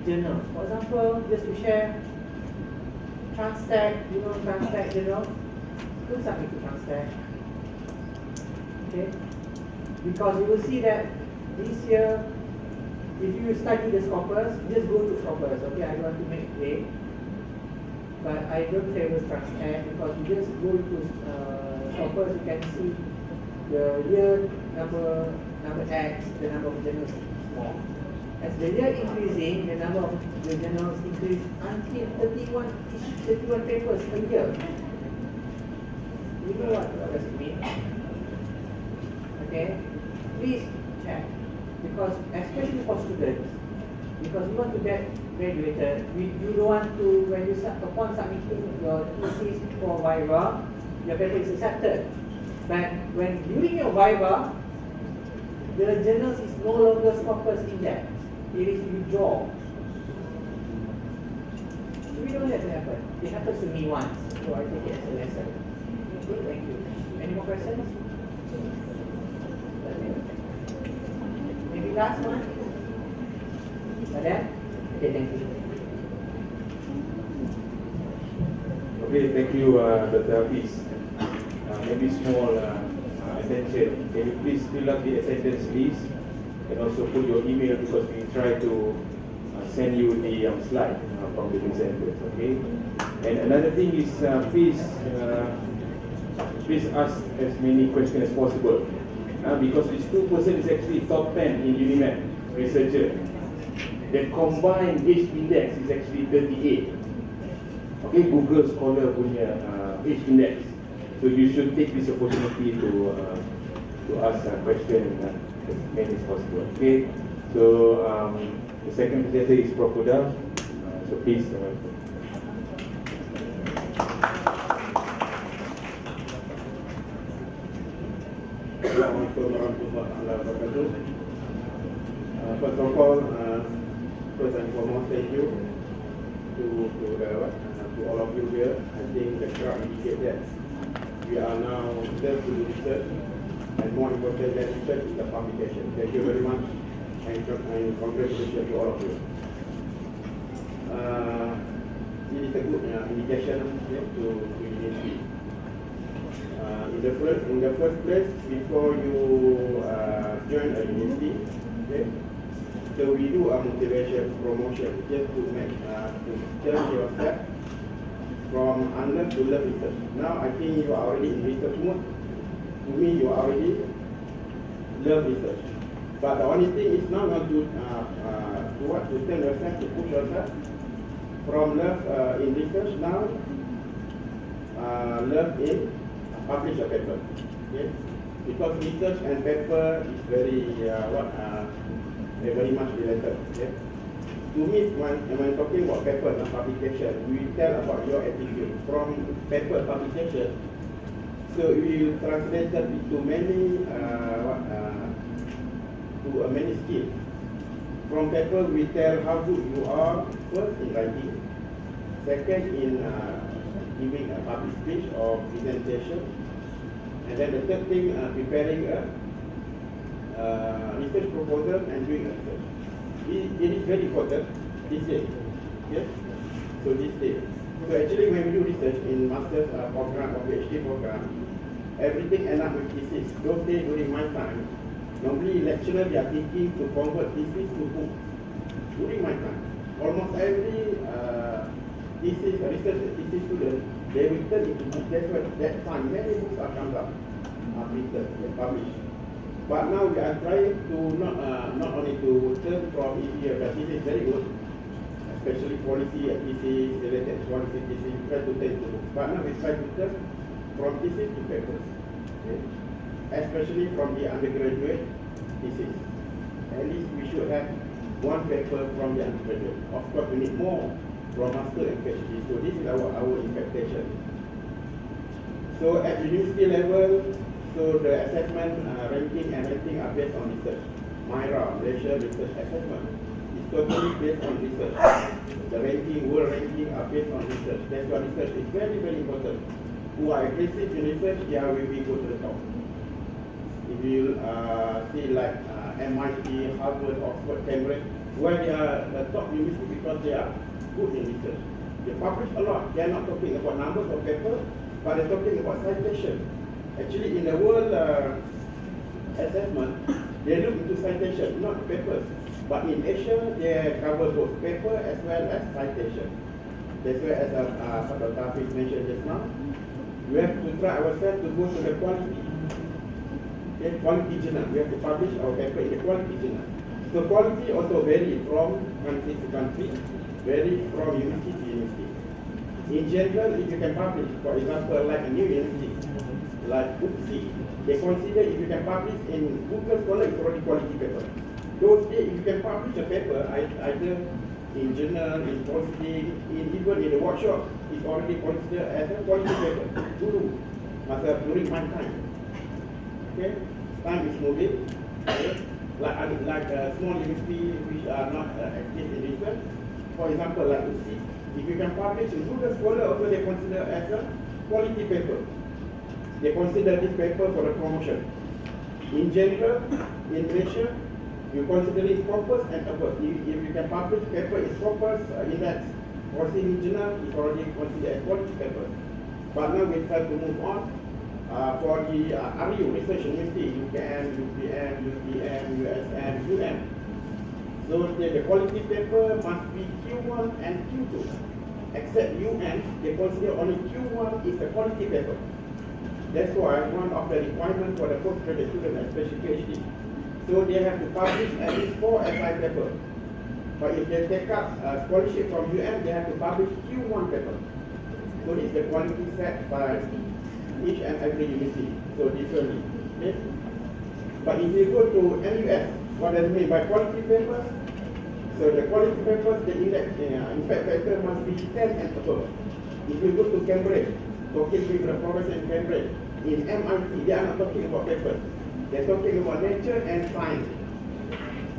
journal. For example, just to share, Transtech, you know Transtech journal. Don't submit to Transtech. Okay? Because you will see that this year, if you study the Scopus, just go to Scopus. Okay, I don't want to make claim, but I don't favor Transtech, because you just go to Scopus, you can see the year number X, the number of journals small. As the year increasing, the number of the journals increase until 31 papers a year. You know what does it mean? Okay? Please check. Because especially for students, because you want to get graduated, you don't want to, when you upon submitting your thesis for Viva, your paper is accepted. But when during your Viva, the journals is no longer Scopus index. It is withdrawn. We don't let it happen. It happens to me once, so I take it as a lesson. Good, thank you. Any more questions? Maybe last one? Madam? Okay, thank you. Okay, thank you, Dr. Hafiz. Maybe small attention. Can you please fill up the attendance list and also put your email, because we try to send you the slide from the presenters. Okay. And another thing is, please ask as many questions as possible, because this 2% is actually top 10 in UNIMED researcher. The combined age index is actually 38. Okay, Google Scholar punya age index. So you should take this opportunity to ask a question as many as possible. Okay. So the second presenter is Prof. Huda. So please. Assalamualaikum warahmatullahi wabarakatuh. First of all, first and foremost, thank you to all of you here. I think the crowd indicates that we are now there to do research, and more important than research is the publication. Thank you very much, and congratulations to all of you. It is a good indication to university. In the first place, before you join a university, okay, So we do a motivation promotion just to make to turn yourself from unlearn to learn research. Now I think you are already in research mode. To me, you are already learn research. But the only thing is now not to turn yourself, to push yourself from love in research now love in publish a paper. Okay? Because research and paper is very much related. Okay? To me, when talking about paper and publication, we tell about your attitude from paper publication. So we will translate that into many skills. From paper, we tell how good you are first in writing, second in giving a public speech or presentation, and then the third thing, preparing a research proposal and doing research. It is very important this day. Yes? So this day. So actually when we do research in master's program or PhD program, everything ends up with thesis. Those days during my time, normally lecturers they are thinking to convert thesis to book. During my time, almost every research thesis student, they will turn into book. That's why that time many books are come up, printed, published. But now we are trying to not only to turn from EPA, but this is very good, especially policy thesis, related policy thesis, we try to turn to books. But now we try to turn from thesis to papers, okay? Especially from the undergraduate thesis. At least we should have one paper from the undergraduate. Of course, we need more from master and PhD. So this is our expectation. So at university level, so the assessment ranking and rating are based on research. MyRA, Malaysia Research Assessment, is totally based on research. The ranking, world ranking are based on research. That's why research is very, very important. Who are aggressive in research, they will go to the top. If you see like MIT, Harvard, Oxford, Cambridge, where they are the top university because they are good in research. They publish a lot. They are not talking about numbers of papers, but they're talking about citation. Actually, in the world assessment, they look into citation, not papers. But in Asia, they cover both paper as well as citation. That's why, as Dr. Tafiq mentioned just now, we have to try ourselves to go to the quality. Okay, quality journal. We have to publish our paper in the quality journal. So quality also varies from country to country, varies from university to university. In general, if you can publish, for example, like a new university, like UPSI, they consider if you can publish in Google Scholar, it's already quality paper. Those days, if you can publish a paper, either in journal, in policy, even in the workshop, it's already considered as a quality paper. During my time. Okay, time is moving. Okay? Like small university which are not active in research. For example, like UPSI, if you can publish in Google Scholar, also they consider as a quality paper. They consider this paper for a promotion. In general, in Malaysia, you consider it Scopus and above. If you can publish paper in Scopus, index, or in journal, it's already considered as quality paper. But now we try to move on. For the RU, Research University, UKM, UPM, UTM, USM, UM. So the quality paper must be Q1 and Q2. Except UM, they consider only Q1 is a quality paper. That's why one of the requirements for the postgraduate student, especially PhD, so they have to publish at least 4 SI papers. But if they take up scholarship from UM, they have to publish Q1 paper. So this is the quality set by each and every university, so differently. Okay? But if you go to MUS, what does it mean by quality papers? So the quality papers, the index, impact factor must be 10 and above. If you go to Cambridge, talking with the professor in Cambridge, in MIT, they are not talking about papers. They're talking about nature and science.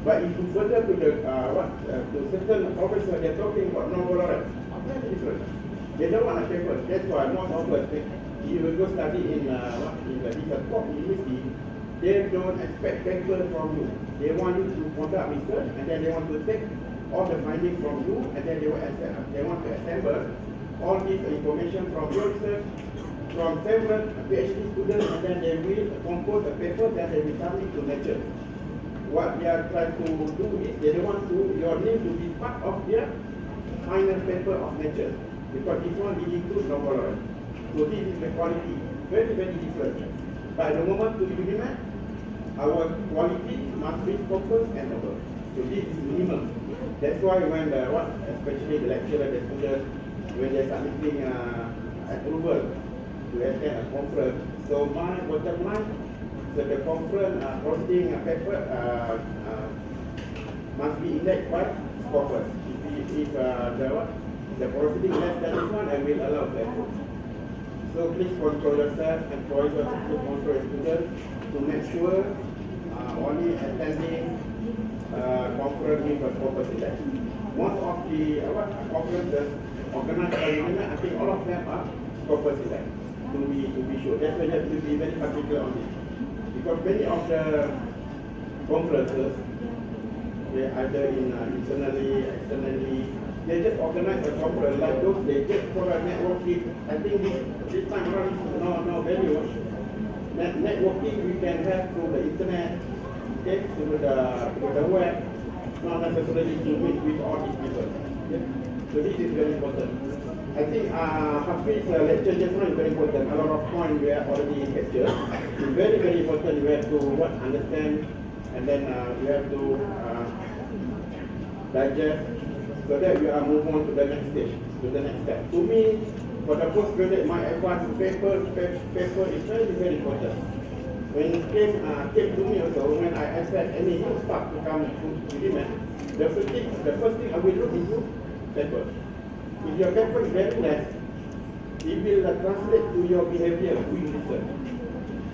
But if you further to the to certain professors, they're talking about novel laureates. Very different. They don't want a paper. That's why most of us, if you go study in the top university, they don't expect paper from you. They want you to conduct research, and then they want to take all the findings from you, and then they want to assemble all this information from your research, from several PhD students, and then they will compose a paper that they will submit to Nature. what they are trying to do is they don't want your name to be part of their final paper of nature, because this one will include no tolerance. So this is the quality, very, very different. But the moment to implement, our quality must be focused and above. So this is minimum. That's why when especially the lecturer, the student, when they are submitting approval to attend a conference, so my bottom line, so the conference posting a paper must be indexed by Scopus. If the proceeding less than this one, I will allow that. So please control yourself and control your students to make sure only attending conference with a Scopus index. Most of the conferences organized by the I think all of them are Scopus index. To be sure, that's why you have to be very particular on it. Because many of the conferences, they either internally, externally, they just organize a conference like those, they just for a networking. I think this time around no value. Networking we can have through the internet, okay, through the web, not necessarily to meet with all these people. Okay? So this is very important. I think Hafiz's lecture just now is very important. A lot of points we have already captured. It's very, very important. We have to understand, and then we have to digest, so that we are moving on to the next stage, to the next step. To me, for the postgraduate, my advice paper is very, very important. When it came to me also, when I expect any new staff to come to demand, the first thing I will look into paper. If your paper is very less, it will translate to your behavior with research.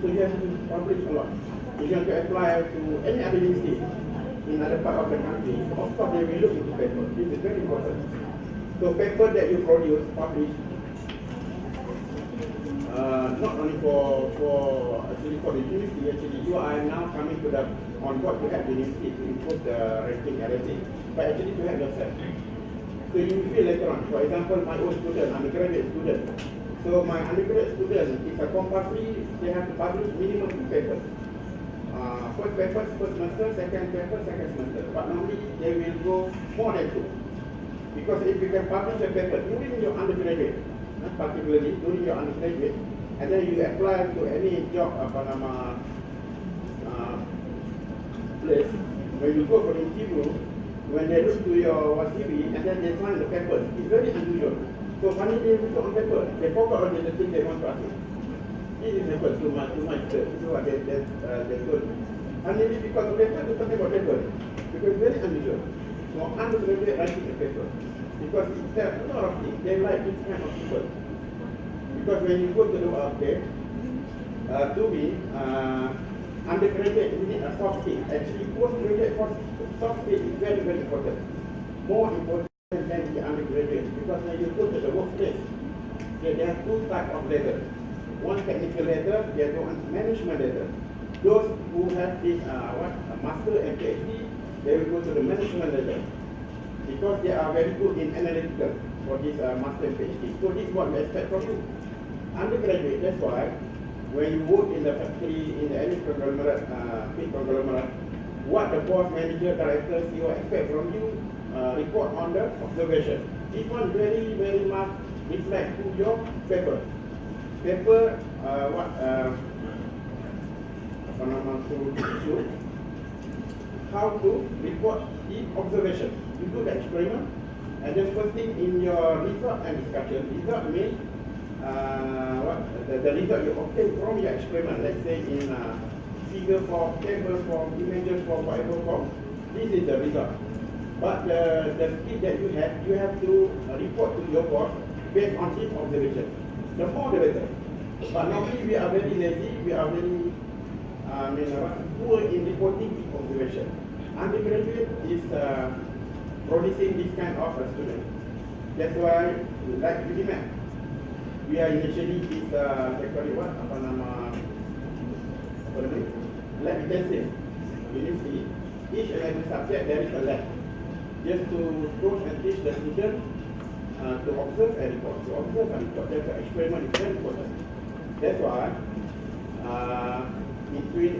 So you have to publish a lot. If you want to apply to any other university in other part of the country, of course they will look into paper. This is very important. So paper that you produce, publish, not only for the university, actually you are now coming to the on board to help the university to improve the ranking everything, but actually to help yourself. So you feel later on, for example, my own student, undergraduate student. So my undergraduate student is a compulsory, they have to publish minimum 2 papers. First paper, first semester, second paper, second semester. But normally they will go more than 2. Because if you can publish a paper during your undergraduate, particularly during your undergraduate, and then you apply to any job, place, when you go for interview, when they look to your CV and then they find the paper, it's very unusual. So finally they look on paper, they forgot all the things they want to ask you. This is happened to my church. This is what they told me. And maybe because of paper, they talk about paper. Because it's very unusual. So undergraduate writing a paper. Because it's a lot of things. They like this kind of people. Because when you go to the update, to me, undergraduate you need a soft skill. Actually, postgraduate soft skill is very, very important. More important than the undergraduate. Because when you go to the workplace, there are 2 types of level. One technical level, the other one management level. Those who have this master and PhD, they will go to the management level. Because they are very good in analytical for this master and PhD. So this is what we expect from you. Undergraduate, that's why when you work in the factory, in any conglomerate, big conglomerate, what the boss, manager, director, CEO expect from you, report on the observation. This one very, very much reflect to your paper. Paper, how to report the observation. You do the experiment, and then first thing in your result and discussion, result means the result you obtain from your experiment, let's say in figure form, table form, images form, whatever form. This is the result. But the skill that you have to report to your boss based on his observation. The more the better. But normally we are very lazy, we are very poor in reporting the observation. Undergraduate is producing this kind of a student. That's why, like UDMAP, we are initially this, they call it what? Lab intensive. University, each and every subject there is a lab. Just to coach and teach the student to observe and report. To observe and report. That's why experiment is very important. That's why between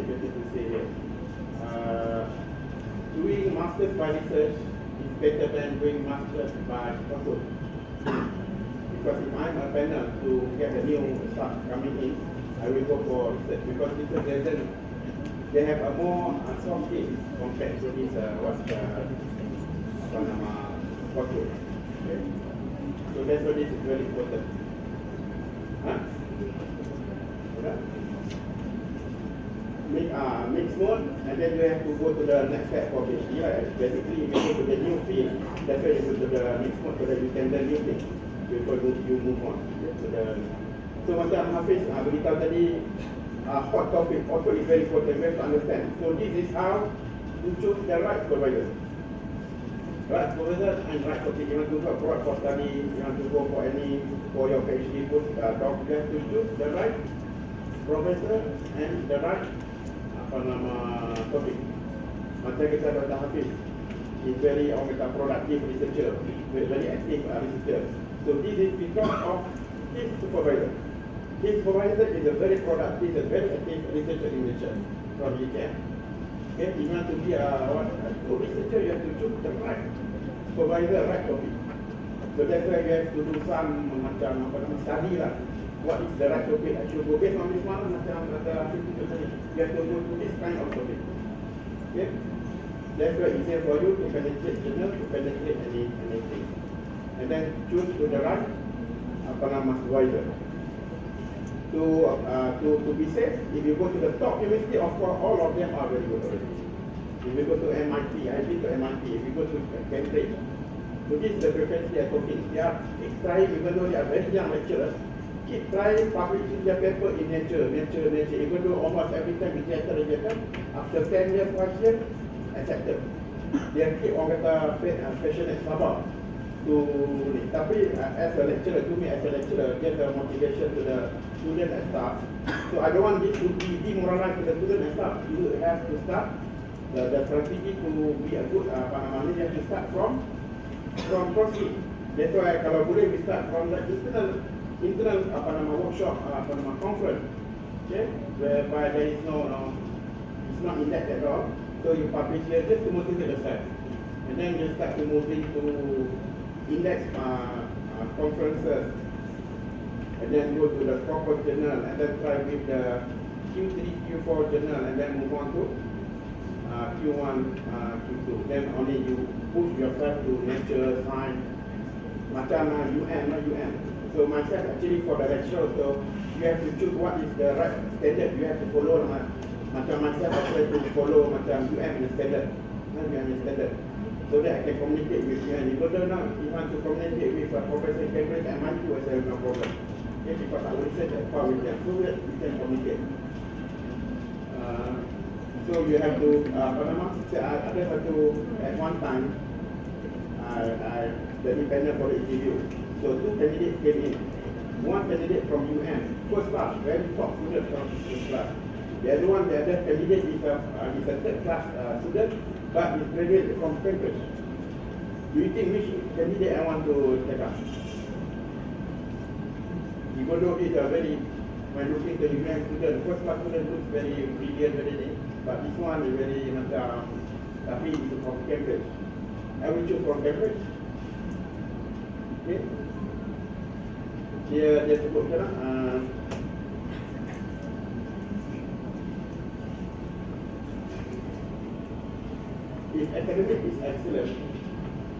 better to say that doing masters by research is better than doing masters by pursuit. Because if I'm a panel to get a new staff coming in, I will go for research because research they have a more soft skill compared to this pursuit. Okay. So that's why this is very important. Huh? Mixed mode, and then you have to go to the next step for PhD. Right? Basically, if you go to the new field, that's why you go to the mixed mode so that you can learn new things before you move on to the. So macam Hafiz beritahu tadi, hot topic also is very important. We have to understand. So this is how to choose the right supervisor. Right supervisor and right topic. You want to go for study, you want to go for your PhD post doc, you have to choose the right professor and the right topik. Macam kita Dr. Hafiz is very productive researcher, very active researcher. So this is because of his supervisor. His supervisor is a very productive, a very active researcher in nature from UKM. Okay, if you want to be a researcher, you have to choose the right supervisor, right topic. So that's why you have to do some study lah. What is the right topic? I should go based on this one, macam you have to go to this kind of topic. Okay? That's why it's easier for you to penetrate journal, to penetrate anything. And then choose to the right supervisor. To be safe, if you go to the top university, of course, all of them are very good already. If you go to MIT, I've been to MIT. If you go to Cambridge, so this is the preference they are talking. They are trying, even though they are very young lecturers, keep trying publishing their paper in Nature. Even though almost every time rejected, after 10 years, 5 years, accepted. They keep on kata passionate sabar to ni. Tapi as a lecturer, to me as a lecturer, get the motivation to the student and staff. So I don't want this to be demoralized to the student and staff. You have to start the strategy to be a good, you have to start from proceed. That's why kalau boleh we start from the internal workshop, conference, okay, whereby there is it's not in depth at all. So you publish here just to motivate yourself, and then you start to move into index conferences, and then go to the proper journal, and then try with the Q3, Q4 journal, and then move on to Q1, Q2. Then only you push yourself to Nature, Science, macam UM. So myself actually for the lecture, so you have to choose what is the right standard you have to follow. Macam myself I try to follow macam UM in standard, so that I can communicate with you. And even though now you want to communicate with Professor Cambridge and MIT, I say no problem. Okay, because I will research that far with them, so that we can communicate. So you have to, ada satu at one time, the independent for the interview. So 2 candidates came in. One candidate from UM, first class, very top student from first class. The other candidate is a third class student, but is graduated from Cambridge. Do you think which candidate I want to take up? Even though it's a very, when looking to UM student, first class student looks very brilliant, very, but this one is very tapi it's from Cambridge. I will choose from Cambridge. Okay. Dia sebutkan if academic is excellent,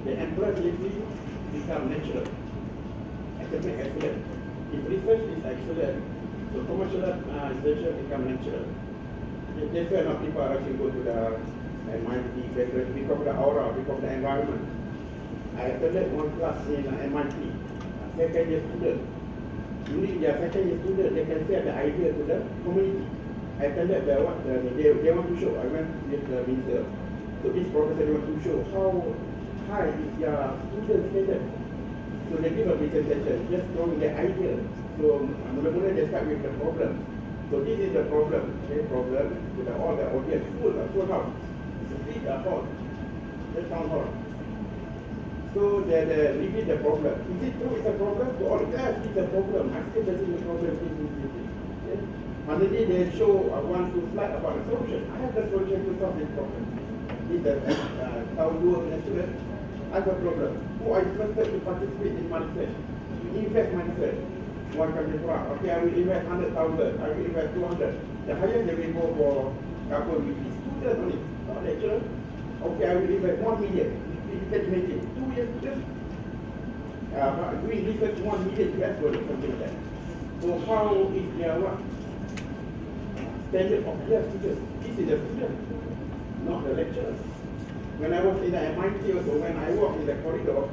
the employability become natural. Academic excellent. If research is excellent, so commercialization become natural. That's why now people are actually go to the MIT because of the aura, because of the environment. I attended one class in MIT, second year student. During their second year student, they can share the idea to the community. I attended they want to show. I went with the minister. So this professor they want to show how high is their student standard. So they give a presentation, just throwing the idea. So mula-mula they start with the problem. So this is the problem. Okay, problem with all the audience full house. It's a big hall. The town hall. So they reveal the problem. Is it true it's a problem? To all guys, it's a problem. I still doesn't a problem. Okay? Finally, they show one to slide about the solution. I have the solution to solve this problem. This is tahun 2 punya student. I have a problem. Who are interested to participate in my research? To invest my research. One country for okay, I will invest 100,000. I will invest 200. The higher they will go for couple with the student only, not lecturer. Okay, I will invest 1 million. If you can make it 2 years student. Doing research 1 million US dollars, something like that. So how is their what? Standard of their students. This is the student, not the lecturer. When I was in the MIT also, when I walk in the corridor,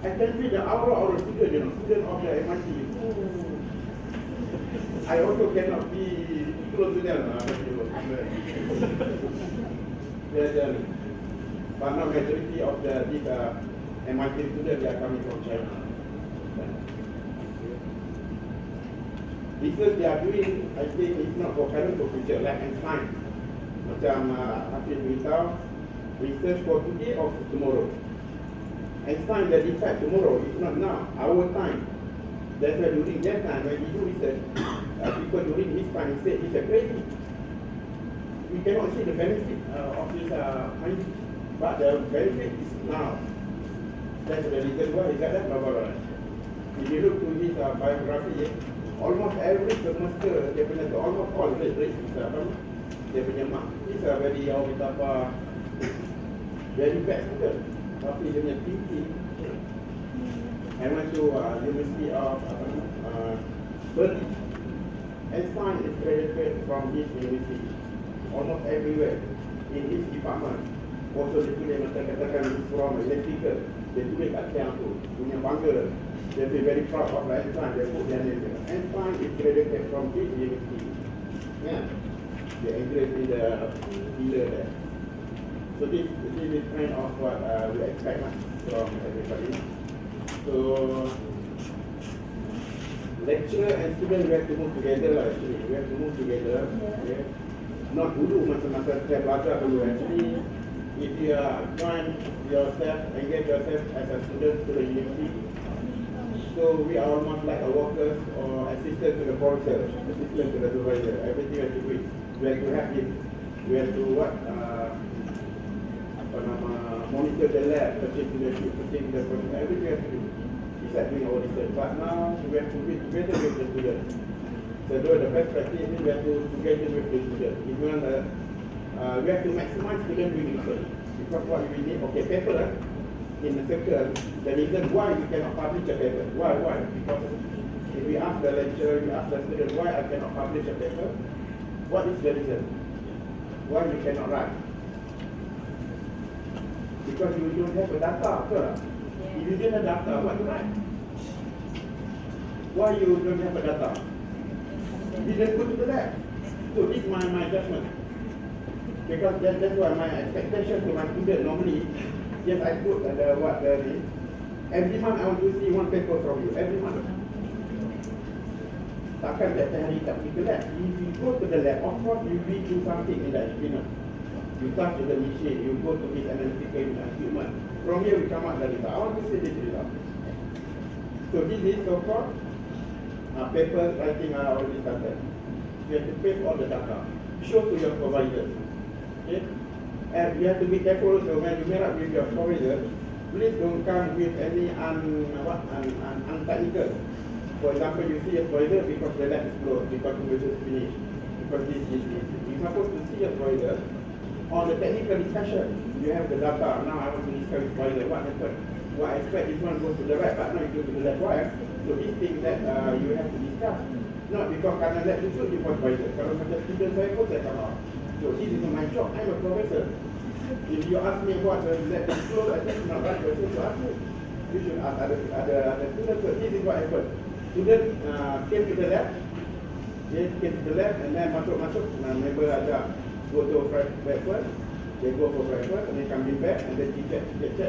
I can feel the aura of the student, student of the MIT. I also cannot be close to them. But now majority of these MIT students, they are coming from China. Research they are doing, I think it's not for current or future, like Einstein. Macam Hafiz beritahu, research for today or for tomorrow. Einstein they decide tomorrow, it's not now, our time. That's why during that time when we do research, people during his time say it's a crazy. We cannot see the benefit of this mind, but the benefit is now. That's the reason why he got that blah. If you look to his biography, almost every semester dia punya almost all grade dia punya mark. He's a very very bad student. Tapi dia punya thinking. I went to University of Berlin. Einstein is graduated from this university. Almost everywhere in his department. Also dia tulis katakan from electrical. Dia tulis kat tiang tu. Punya bangga. They be very proud of Einstein. They put their name there. Einstein is graduated from this university. Yeah. They engraved in the pillar there. So this is kind of what we expect from everybody. So lecturer and student we have to move together actually. We have to move together. Okay. Not dulu masa-masa saya belajar dulu actually. If you join yourself, engage yourself as a student to the university. So we are almost like a workers or assistant to the professor, assistant to the supervisor. Everything we have to do it. We have to have him. We have to monitor the lab, purchase leadership, purchase the professor. Everything we have to do. It's like doing our research. But now we have to be together with the students. So the best practice is we have to together with the students. If you want we have to maximize student doing research. Because what we need, okay, paper. In the circle, the reason why we cannot publish a paper. Why? Because if we ask the lecturer, we ask the student, why I cannot publish a paper? What is the reason? Why you cannot write? Because you don't have a data. If you don't have data, what to write? Why you don't have a data? You didn't go to the lab. So this is my judgment. Because that's why my expectation to my student normally. Yes, I put every month I want to see one paper from you. Every month. Takkan that hari tak pergi ke lab. If you go to the lab, of course you read through something in the experiment. You touch the machine, you go to his analytical equipment. From here we come out the result. I want to see this result. So this is so-called paper writing already started. You have to paste all the data. Show to your supervisor. Okay? And you have to be careful also when you meet up with your supervisor, please don't come with any untechnical. For example, you see a supervisor because the lab is closed, because the research is finished, because this. You're supposed to see a supervisor on the technical discussion. You have the data. Now I want to discuss with supervisor what happened. What I expect this one goes to the lab, but now you go to the lab. Why? So these things that you have to discuss. Not because karena lab itu you supervisor. Kalau macam student saya pun saya kalah. So this is my job. I'm a professor. If you ask me what the lab is closed, I think not right person to ask me. You should ask other students. So this is what happened. Student came to the lab. They came to the lab and then masuk. Member ajak go to breakfast. They go for breakfast and then coming back and then check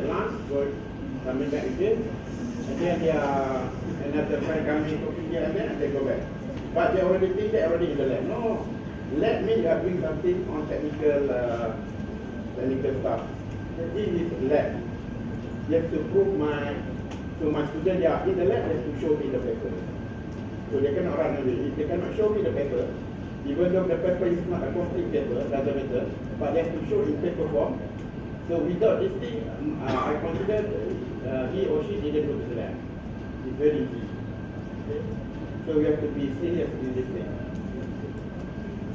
lunch. Go coming back again. And then they are another friend coming cooking here and then and they go back. But they already think they're already in the lab. No. Let me doing something on technical stuff. This is lab. You have to prove my student they are in the lab. They have to show me the paper. So they cannot run away. If they cannot show me the paper, Even though the paper is not a complete paper, doesn't matter, but they have to show in paper form. So without this thing, I consider he or she didn't go to the lab. It's very easy. Okay? So we have to be serious in this thing.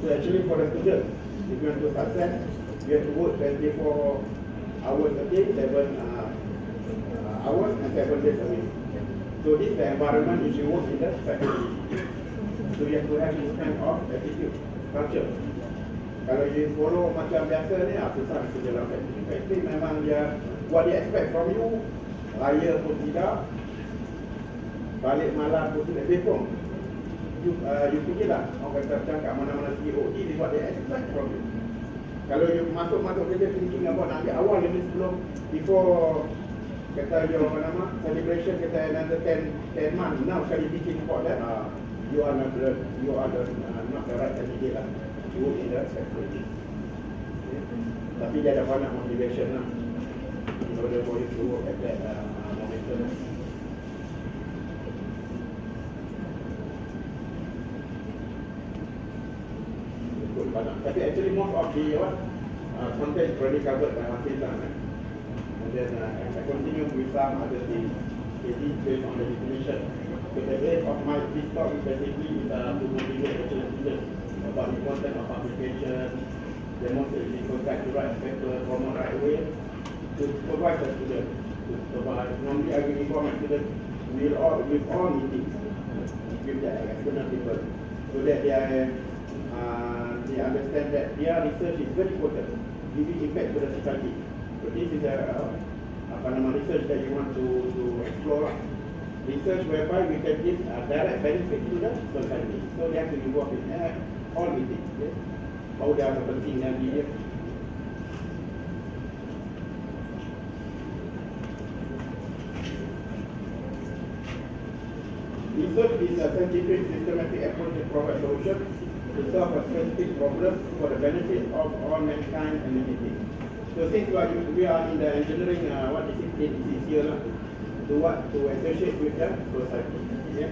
So actually for the student, if you want to success, you have to work 24 hours a day, 7 hours and 7 days a week. So this is the environment if you work in the faculty. So you have to have this kind of attitude, culture. Kalau you follow macam biasa ni, susah kerja dalam faculty. Faculty memang dia, what they expect from you, raya pun tidak, balik malam pun tidak, bepong. You fikirlah, orang kata macam kat mana-mana COD, this is what they expect from you. Kalau you masuk kerja thinking about nak ambil awal ni sebelum, before kata your celebration, kata another 10 months, now sekali thinking about that, you are not the right candidate lah. You work in the sector. Tapi dia ada banyak motivation lah. In order for you to work at that momentum. Tapi actually most of the content is already covered by Hafiz lah. And then I continue with some other things. It is based on the definition. So the aim of my this talk is basically to motivate actual students about the content of publication, demonstrate the contact to write paper from the right way, to supervise the student. To supervise. Normally I will inform my students with all meetings with the external people, so that they understand that their research is very important, giving impact to the society. So this is research that you want to explore. Research whereby we can give direct benefit to the society. So they have to involve in all meetings. Okay? Bahawa dia ada penting dan dia. Research is a scientific systematic approach to provide solutions to solve a specific problem for the benefit of all mankind and humanity. So since we are in the engineering, what discipline is here lah, to associate with the society. Yeah?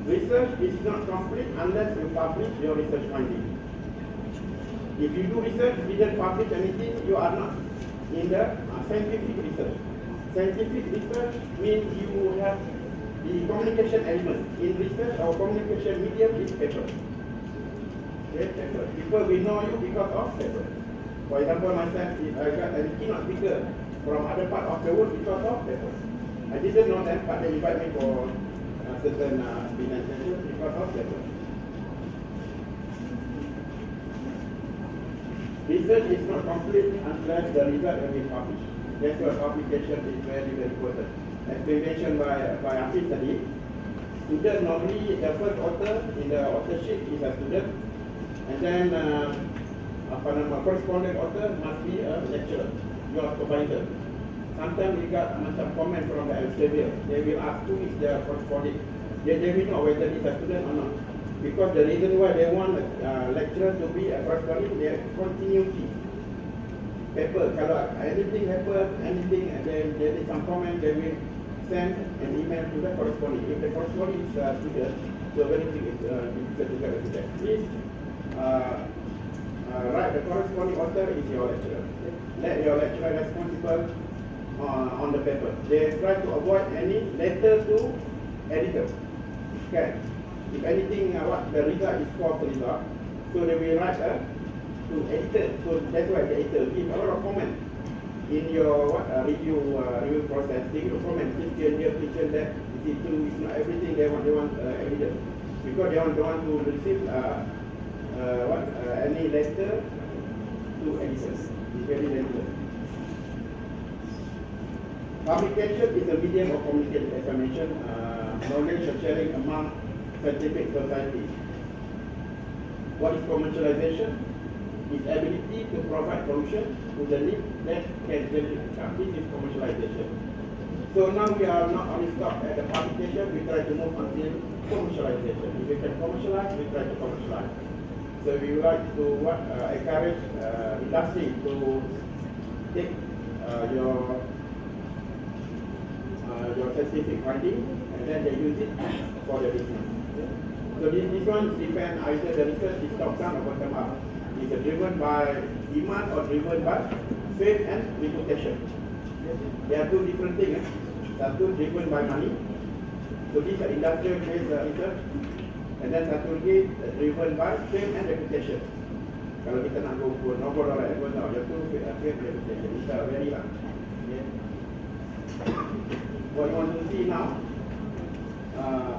Research is not complete unless you publish your research findings. If you do research, didn't publish anything, you are not in the scientific research. Scientific research means you have the communication element. In research, our communication medium is paper. Okay, paper. People will know you because of paper. For example, myself, if I got a keynote speaker from other part of the world because of paper. I didn't know that, but they invite me for certain presentations because of paper. Research is not complete unless the result has been published. That's why publication is very, very important. As mentioned by Hafiz tadi, student normally the first author in the authorship is a student, and then corresponding author must be a lecturer, your supervisor. Sometimes we got some comment from the Elsevier. They will ask who is the corresponding. They will know whether it's a student or not. Because the reason why they want lecturer to be a corresponding, they continuity. Paper, kalau anything happen, anything, there is some comment, they will send an email to the corresponding. If the corresponding is a student, so very difficult to get a student. Please write the corresponding author is your lecturer. Let your lecturer responsible on the paper. They try to avoid any letter to editor. Okay. If anything, what the result is false result, so they will write to editor. So that's why the editor give a lot of comment in your review process. They give a comment. This here, that. Is it true? It's not everything. They want evidence because they don't want to receive any letter to editors. It's very dangerous. Publication is a medium of communication information, knowledge sharing among scientific society. What is commercialization? Its ability to provide solution to the need that can generate income. This is commercialization. So now we are not only stopped at the publication, we try to move until commercialization. If we can commercialize, we try to commercialize. So we would like to encourage industry to take your scientific finding and then they use it for their business. So So this one depends either the research is top down or bottom up. Is it driven by demand or driven by faith and reputation? There are two different things. Satu driven by money. So these are industrial based research. And then satu lagi driven by fame and reputation. Kalau kita nak go for Nobel or whatever, you have to fame and reputation. It's very lah. Okay. What you want to see now?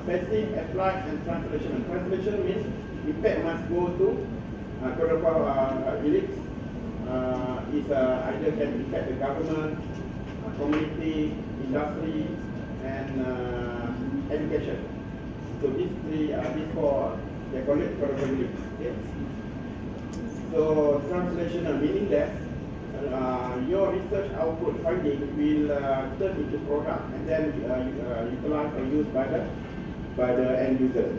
Passive, applied, and translation. Translation means impact must go to elites. Is either can impact the government, community, industry, and education. So these four, they call it elites. Okay? So translational meaning that your research output finding will turn into product and then utilized or used by the end user.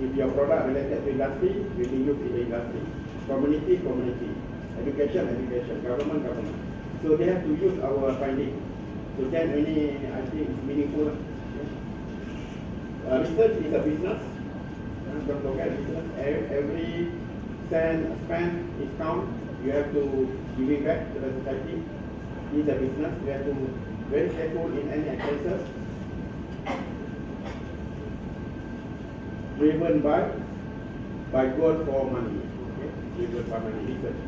If your product related to industry, will be used in the industry. Community, education, government. So they have to use our finding. So then only I think it's meaningful. Research is a business. Don't forget business. Every cent spent is count. You have to give it back to the society. It's a business. You have to be very careful in any expenses. Driven by goal for money. Okay? Driven by money. Research.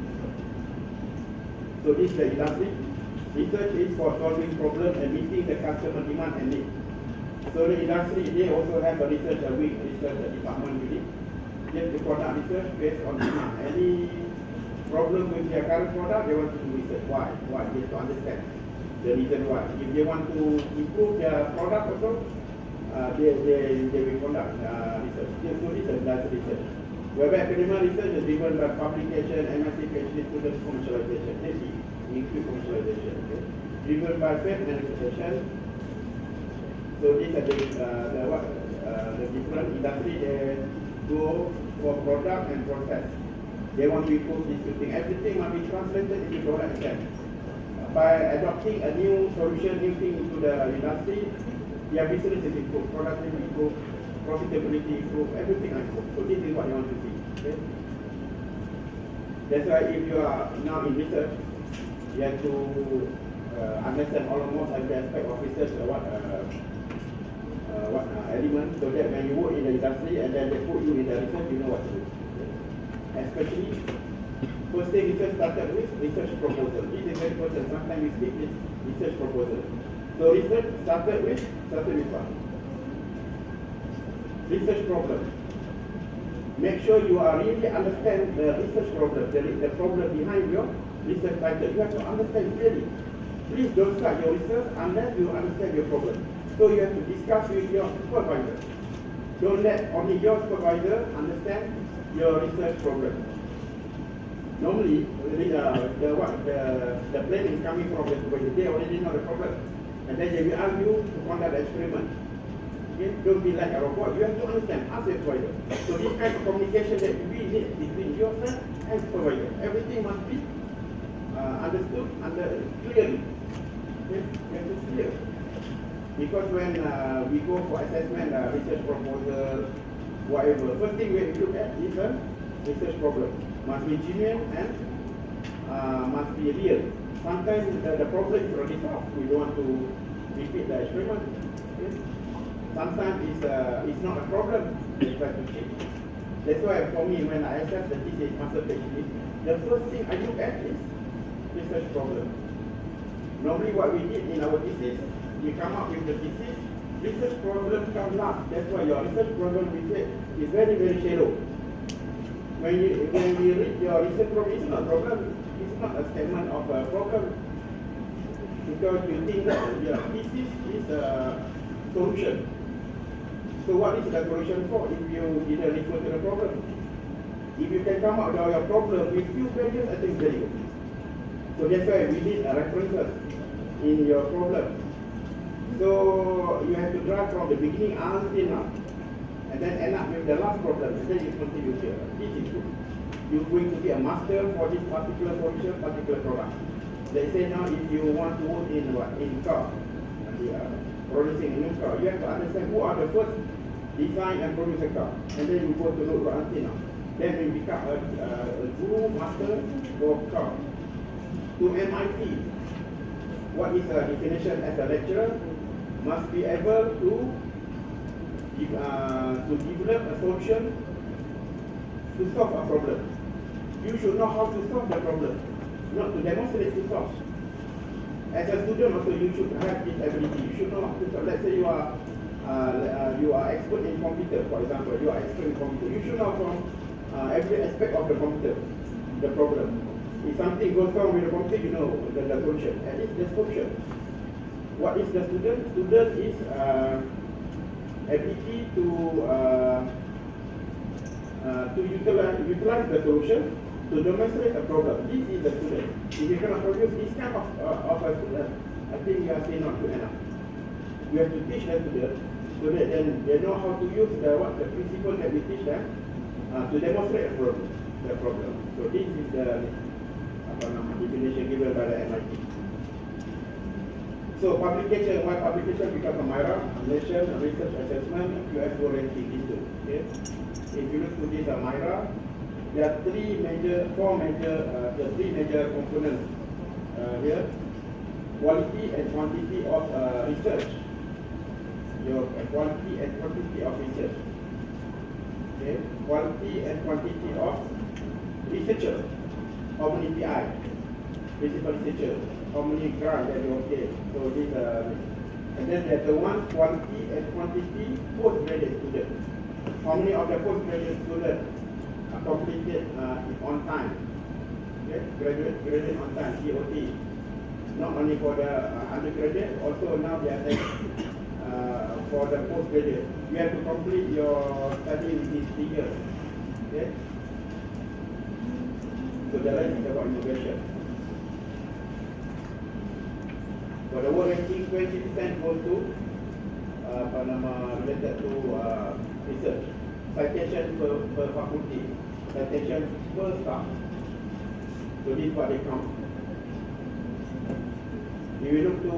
So this is the industry. Research is for solving problems and meeting the customer demand and need. So the industry, they also have a research department with it. Just the product research based on demand. Any problem with their current product, they want to do research. Why? Just to understand the reason why. If they want to improve their product also, they will conduct research. So this is industry research. Whereby academic research is driven by publication, MSc, PhD students, commercialization, MSc, include commercialization. Okay? Driven by faith and reputation. So these are the different industry. They go for product and process. They want to improve this thing. Everything must be translated into product again. By adopting a new solution, new thing into the industry, their business is improved, productivity improved, profitability improved, everything improved. So this is what you want to see. Okay? That's why if you are now in research, you have to understand almost every aspect of research, what element, so that when you work in the industry and then they put you in the research, you know what to do. Especially, first thing research started with research proposal. This is very important. Sometimes we skip this research proposal. So research started with what? Research problem. Make sure you are really understand the research problem, the problem behind your research title. You have to understand clearly. Please don't start your research unless you understand your problem. So you have to discuss with your supervisor. Don't let only your supervisor understand your research problem. Normally, the blame is coming from the supervisor. They already know the problem. And then they will ask you to conduct the experiment. Okay? Don't be like a robot. You have to understand, ask the supervisor. So this kind of communication that we need between yourself and supervisor. Everything must be understood clearly. Okay? You have to clear. Because when we go for assessment, research proposal, whatever, first thing we look at is a research problem. Must be genuine and must be real. Sometimes the problem is already solved. We don't want to repeat the experiment. Okay? Sometimes it's not a problem. We try to cheat. That's why for me, when I assess the thesis, master PhD, the first thing I look at is research problem. Normally what we did in our thesis, we come up with the thesis, research problem comes last. That's why your research problem is very, very shallow. When you read your research problem, it's not a problem. It's not a statement of a problem. Because you think that your thesis is a solution. So what is the solution for if you didn't refer to the problem? If you can come out with your problem with few pages, I think very good. So that's why we need references in your problem. So you have to drive from the beginning until now. And then end up with the last problem. And then you continue here. This is good. You're going to be a master for this particular solution, particular product. Let's say now if you want to work in car, producing a new car, you have to understand who are the first design and produce a car. And then you go to road antenna. Then you become a guru master for car. To MIT, what is a definition as a lecturer? Must be able to develop a solution to solve a problem. You should know how to solve the problem, not to demonstrate to solve. As a student also, you should have this ability. You should know how to solve. Let's say you are expert in computer, for example. You are expert in computer. You should know from every aspect of the computer, the problem. If something goes wrong with the computer, you know the solution. And it's the solution. What is the student? Student is ability to utilize the solution to demonstrate a problem. This is the student. If you cannot produce this kind of a student, I think you are still not good enough. You have to teach them so that then they know how to use the principle that we teach them to demonstrate the problem. So this is the definition given by the MIT. So publication, why publication? Because of MIRA, Nation Research Assessment, QS4 ranking, these two. Okay? If you look to this MIRA, there are three major components here. Quality and quantity of research. Your quality and quantity of research. Okay? Quality and quantity of researcher. How many PI? Principal researcher. How many grants that you obtain? So this, and then there's the one quality and quantity postgraduate students. How many of the postgraduate students are completed on time? Okay? Graduate on time, COT. Not only for the undergraduate, also now they are taking for the postgraduate. You have to complete your study within 3 years. Okay? So the rest is about innovation. For the world ranking, 20% goes to related to research. Citation per faculty, citation per staff. So this is what they count. If you look to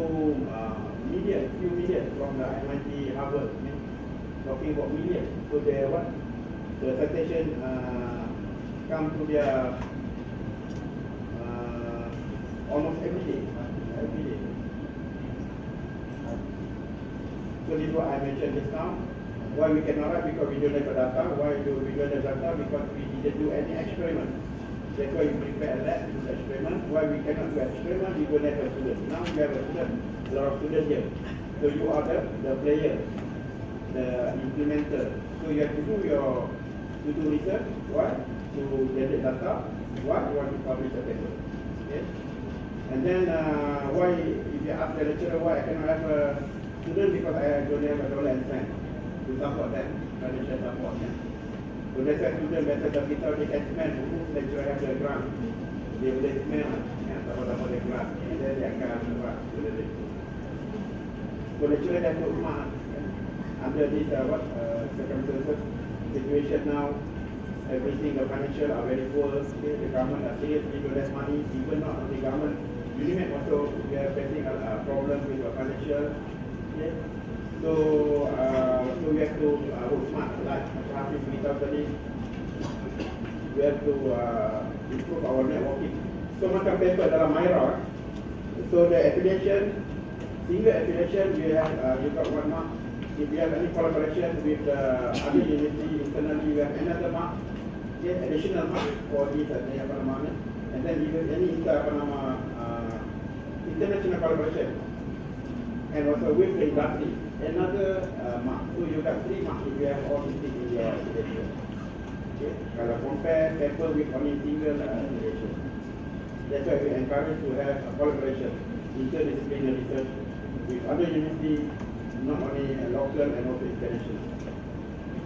few million from the MIT, Harvard, talking about millions. So the citation come to their almost every day. So this is what I mentioned just now. Why we cannot write? Because we don't have data. Why do we don't have data? Because we didn't do any experiment. That's why we prepare a lab to do experiment. Why we cannot do experiment? We don't have a student. Now we have a student. A lot of students here. So you are the player, the implementer. So you have to do research. Why? To generate data. Why? You want to publish a paper. Okay? And then why, if you ask the lecturer why I cannot have a student, because I don't have $1.10 to support them, financial support. Yeah? So that's why student better without the expense, lecturer have the grant. Dia boleh smell, sama-sama the grant. And then dia akan buat student. So lecturer dah duduk rumah. Under this circumstances, situation now, everything, the financial are very poor. Okay? The government are seriously do less money, even not the government. UNIMED also, we are facing a problem with the financial. Okay? So we have to work smart, like Hafiz without study. We have to improve our networking. So macam paper dalam MIRA, so the affiliation, single affiliation, we have you got 1 mark. If you have any collaboration with the other university internally, we have another mark. Okay, additional mark for this and then even any international collaboration, and also with the industry, another mark. So you got 3 marks if you have all these things in your application. Okay, kalau compare paper with only single application. That's why we encourage to have a collaboration, interdisciplinary research with other universities, not only local and also international,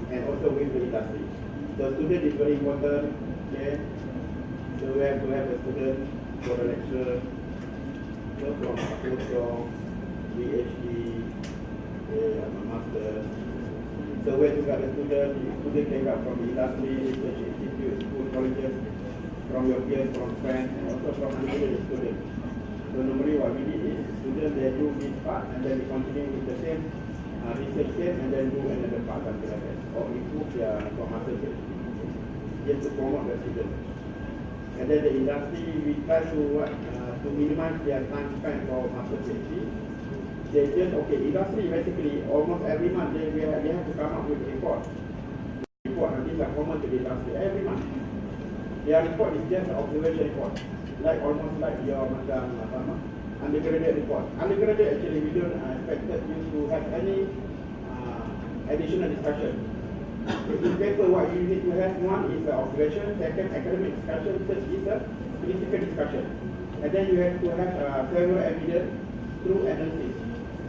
and also with the industry. So student is very important. Okay? So we have to have a student for the lecture, so from postdoc, PhD, master. So where to get the student can come from the industry, research institute, school, colleges, from your peers, from friends, and also from another students. So normally what we did is students they do this part and then we continue with the same research case and then do another part, something like that, or improve their muscle case, just to promote the student. And then the industry, we try to minimize their time spent for muscle safety. They just, okay, industry basically almost every month they have to come up with a report. And these are common to the industry every month. Their report is just an observation report, almost like your undergraduate report. Undergraduate, actually, we don't expect you to have any additional discussion. In paper, what you need to have, one is the observation, second academic discussion, third is the political discussion. And then you have to have several evidence through analysis.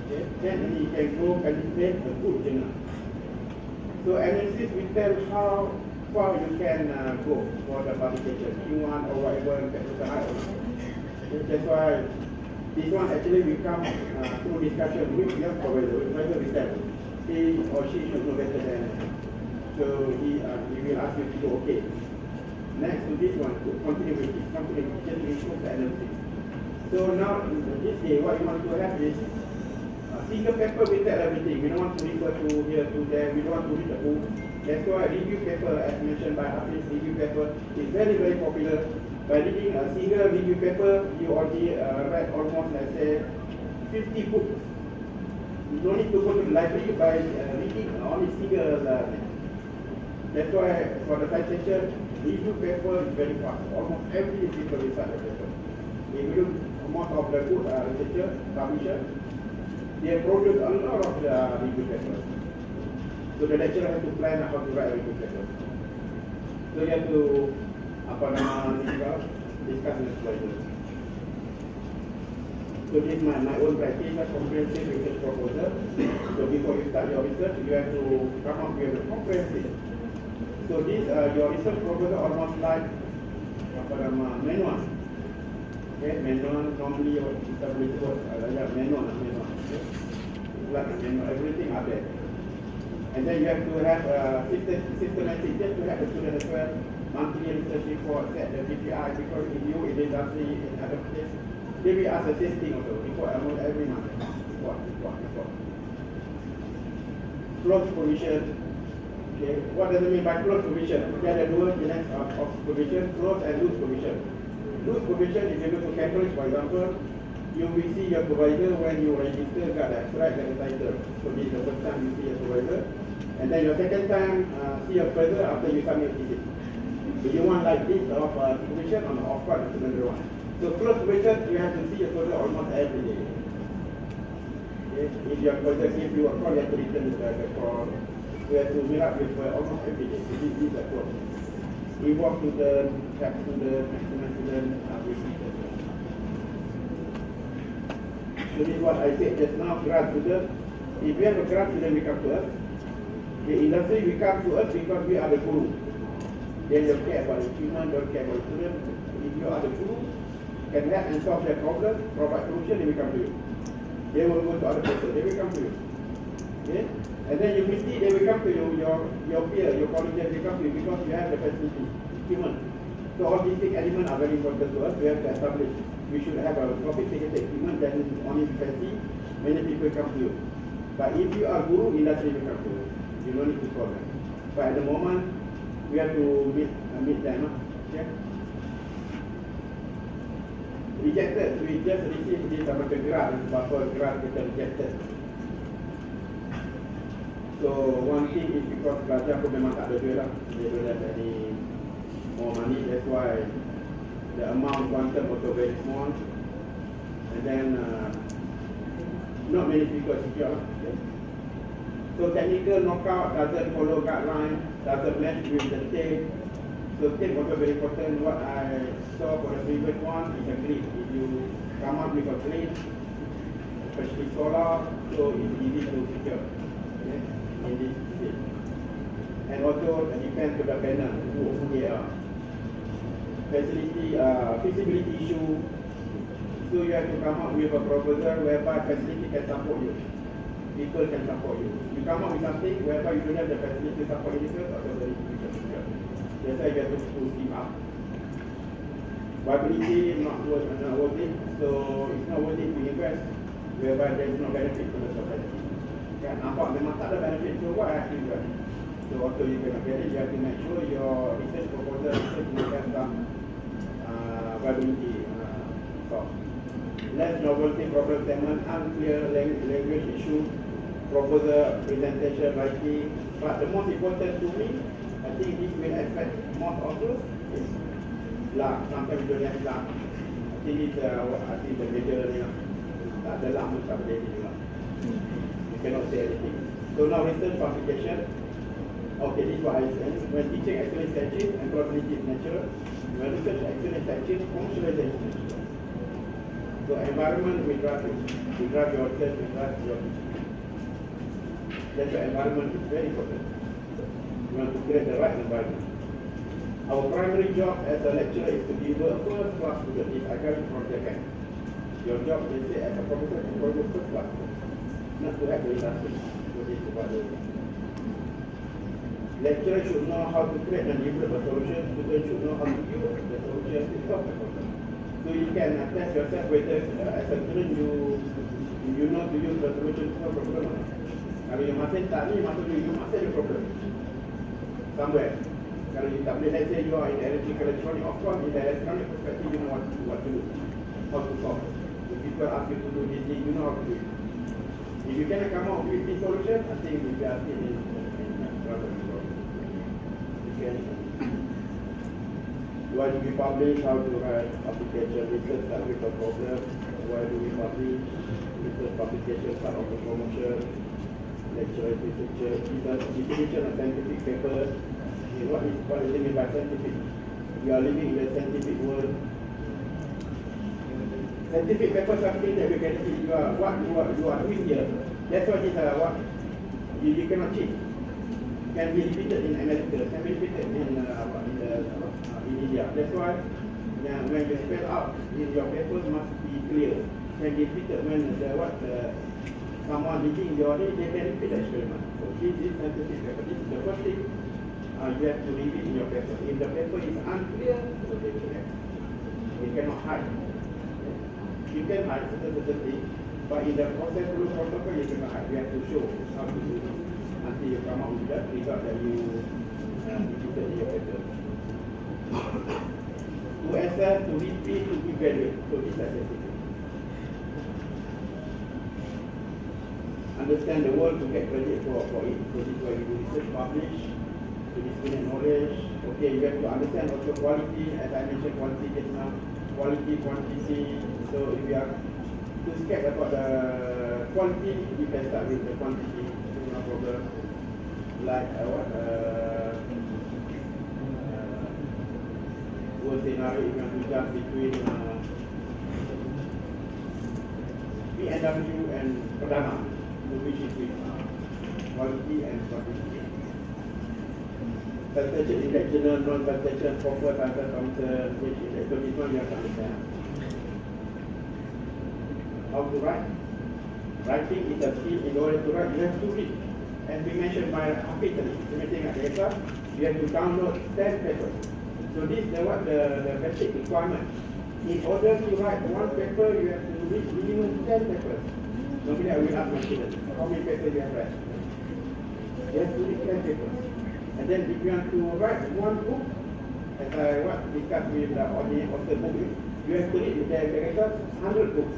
Okay? Then you can go and make a good journal. So analysis will tell how far you can go for the publication, Q1 or whatever, that's why this one actually will come through discussion with your provider, whether we tell he or she should know better than. So he will ask you to go, okay. Next to this one, continue with this, just to improve the analysis. So now, this day, what you want to have is a single paper will tell everything. We don't want to refer to here, to there, we don't want to read the book. That's why review paper, as mentioned by Hafiz, review paper is very, very popular. By reading a single review paper, you already read almost, let's say, 50 books. You don't need to go to the library by reading only single That's why for the citation, review paper is very fast. Almost every paper will start the paper. If you look most of the good researcher, publisher, they produce a lot of the review papers. So the lecturer has to plan how to write a review paper. So you have to discuss with supervisor. So this is my own practice, a comprehensive research proposal. So before you start your research, you have to come up with a comprehensive. So this your research proposal almost like manual. Okay, manual normally kita boleh sebut manual. Okay? It's like a manual, everything are there. And then you have to have systematic, just to have the student as well, monthly research report, set the KPI, because if you in the industry, in other place, they will ask the same thing also, report almost every month. Report. Close provision. Okay, what does it mean by close provision? There are dua jenis of provision, close and loose provision. Loose provision, if you go to Cambridge, for example, you will see your supervisor when you register, got the abstract and the title. So this is the first time you see your supervisor. And then your second time, see your supervisor after you submit your thesis. Do you want like this of supervision or of course it's another one? So close supervision, you have to see your supervisor almost every day. Okay? If your supervisor gives you a call, you have to return the call. You have to meet up with almost every day. So this is a close. Involve student, help student, maximum student, So this is what I said just now, grad student. If we have a grad student, we come to us. The industry will come to us because we are the guru. They don't care about the human, don't care about the student. If you are the guru, can help and solve their problem, provide solution, they will come to you. They will go to other places, they will come to you. Okay? And then you will see, they will come to you, your peer, your colleagues, they come to you because you have the facility, human. So all these big elements are very important to us. We have to establish. We should have a topic taken human that is only fancy. Many people come to you. But if you are guru, industry will come to you. You don't need to solve them. But at the moment, we have to meet them. Okay? Rejected. We just received this about the grant, but grant kita rejected. So one thing is because pelajar pun memang tak ada duit lah. They don't have any more money. That's why the amount quantum also very small. And then not many people secure. Okay? So technical knockout doesn't follow guideline, doesn't match with the tape. So tape also very important. What I saw for the previous one is a grid. If you come up with a grid, especially solar, so it's easy to secure. Okay? In this state. And also it depends to the panel who they are. Facility, feasibility issue. So you have to come up with a proposal whereby facility can support you. People can support you. You come up with something whereby you don't have the facility to support you, also very difficult. That's why you have to team up. Viability not worth it, so it's not worth it to invest whereby there is no benefit to the society. Kan, nampak memang tak ada benefit, so why I think that? So after you cannot get it, you have to make sure your research proposal menggunakan some viability source. Less novelty problem statement, unclear language issue, proposal presentation writing. But the most important to me, I think this will affect most authors is luck. Sometimes we don't have luck. I think it's I think the major tak ada luck pun tak boleh juga. You cannot say anything. So now research publication. Okay, this is what I said. When teaching actually teaching, employability is natural. When research actually teaching, commercialization is natural. So environment we drive your research, we drive your teaching. That's the environment is very important. We want to create the right environment. Our primary job as a lecturer is to deliver a first class student. If I got it from the end. Your job is as a professor to deliver first class, not to have the industry. So this is what it is. Lecturer should know how to create and develop a solution. Students should know how to use the solution to solve the problem. So you can test yourself whether as a student you know to use the solution to solve the problem or not. Kalau you masih tak ni, maksudnya you masih ada problem somewhere. Kalau you tak boleh, let's say you are in electrical electronic, of course in the electronic perspective you know what to do, how to solve. If people ask you to do this thing, you know how to do it. If you cannot come up with this solution, I think we are still in trouble. Why do we publish? How to write application? Research start with a problem. Why do we publish? Research publication start of the promotion. Lecturer, researcher, definition of scientific papers. What is it mean by scientific? We are living in a scientific world. Scientific papers are things that we can see. What you are doing here. That's what is what you cannot cheat. Can be repeated in America, can be repeated in India. That's why when you spell out in your papers must be clear. Can be repeated when someone reading your day, they can repeat the experiment. So this is scientific paper. This is the first thing you have to repeat in your paper. If the paper is unclear, so they correct. You cannot hide. You can hide certain things, but in the process protocol you cannot hide. You have to show how to do it until you come out with that result that you repeated in your paper. To assess, to repeat, to evaluate. So this is scientific. Understand the world to get credit for it. So this is why you do research, publish, to disseminate knowledge. Okay, you have to understand also quality, as I mentioned quality just now. Quality, quantity. So if you are too scared about the quality, you can start with the quantity. No problem. Like worst scenario, you can jump between PNW and Perdana. Which is quality and quantity. Citation in that journal, non-citation, proper title, counter, which is that. So this one you have to understand. How to write? Writing is a skill. In order to write, you have to read. As we mentioned by Hafiz, you have to download 10 papers. So this is the basic requirement. In order to write one paper, you have to read minimum 10 papers. Normally I will ask my students, how many papers you have read? You have to read 10 papers. And then if you want to write one book, as I discussed with the audience of the book, you have to read the 100 books.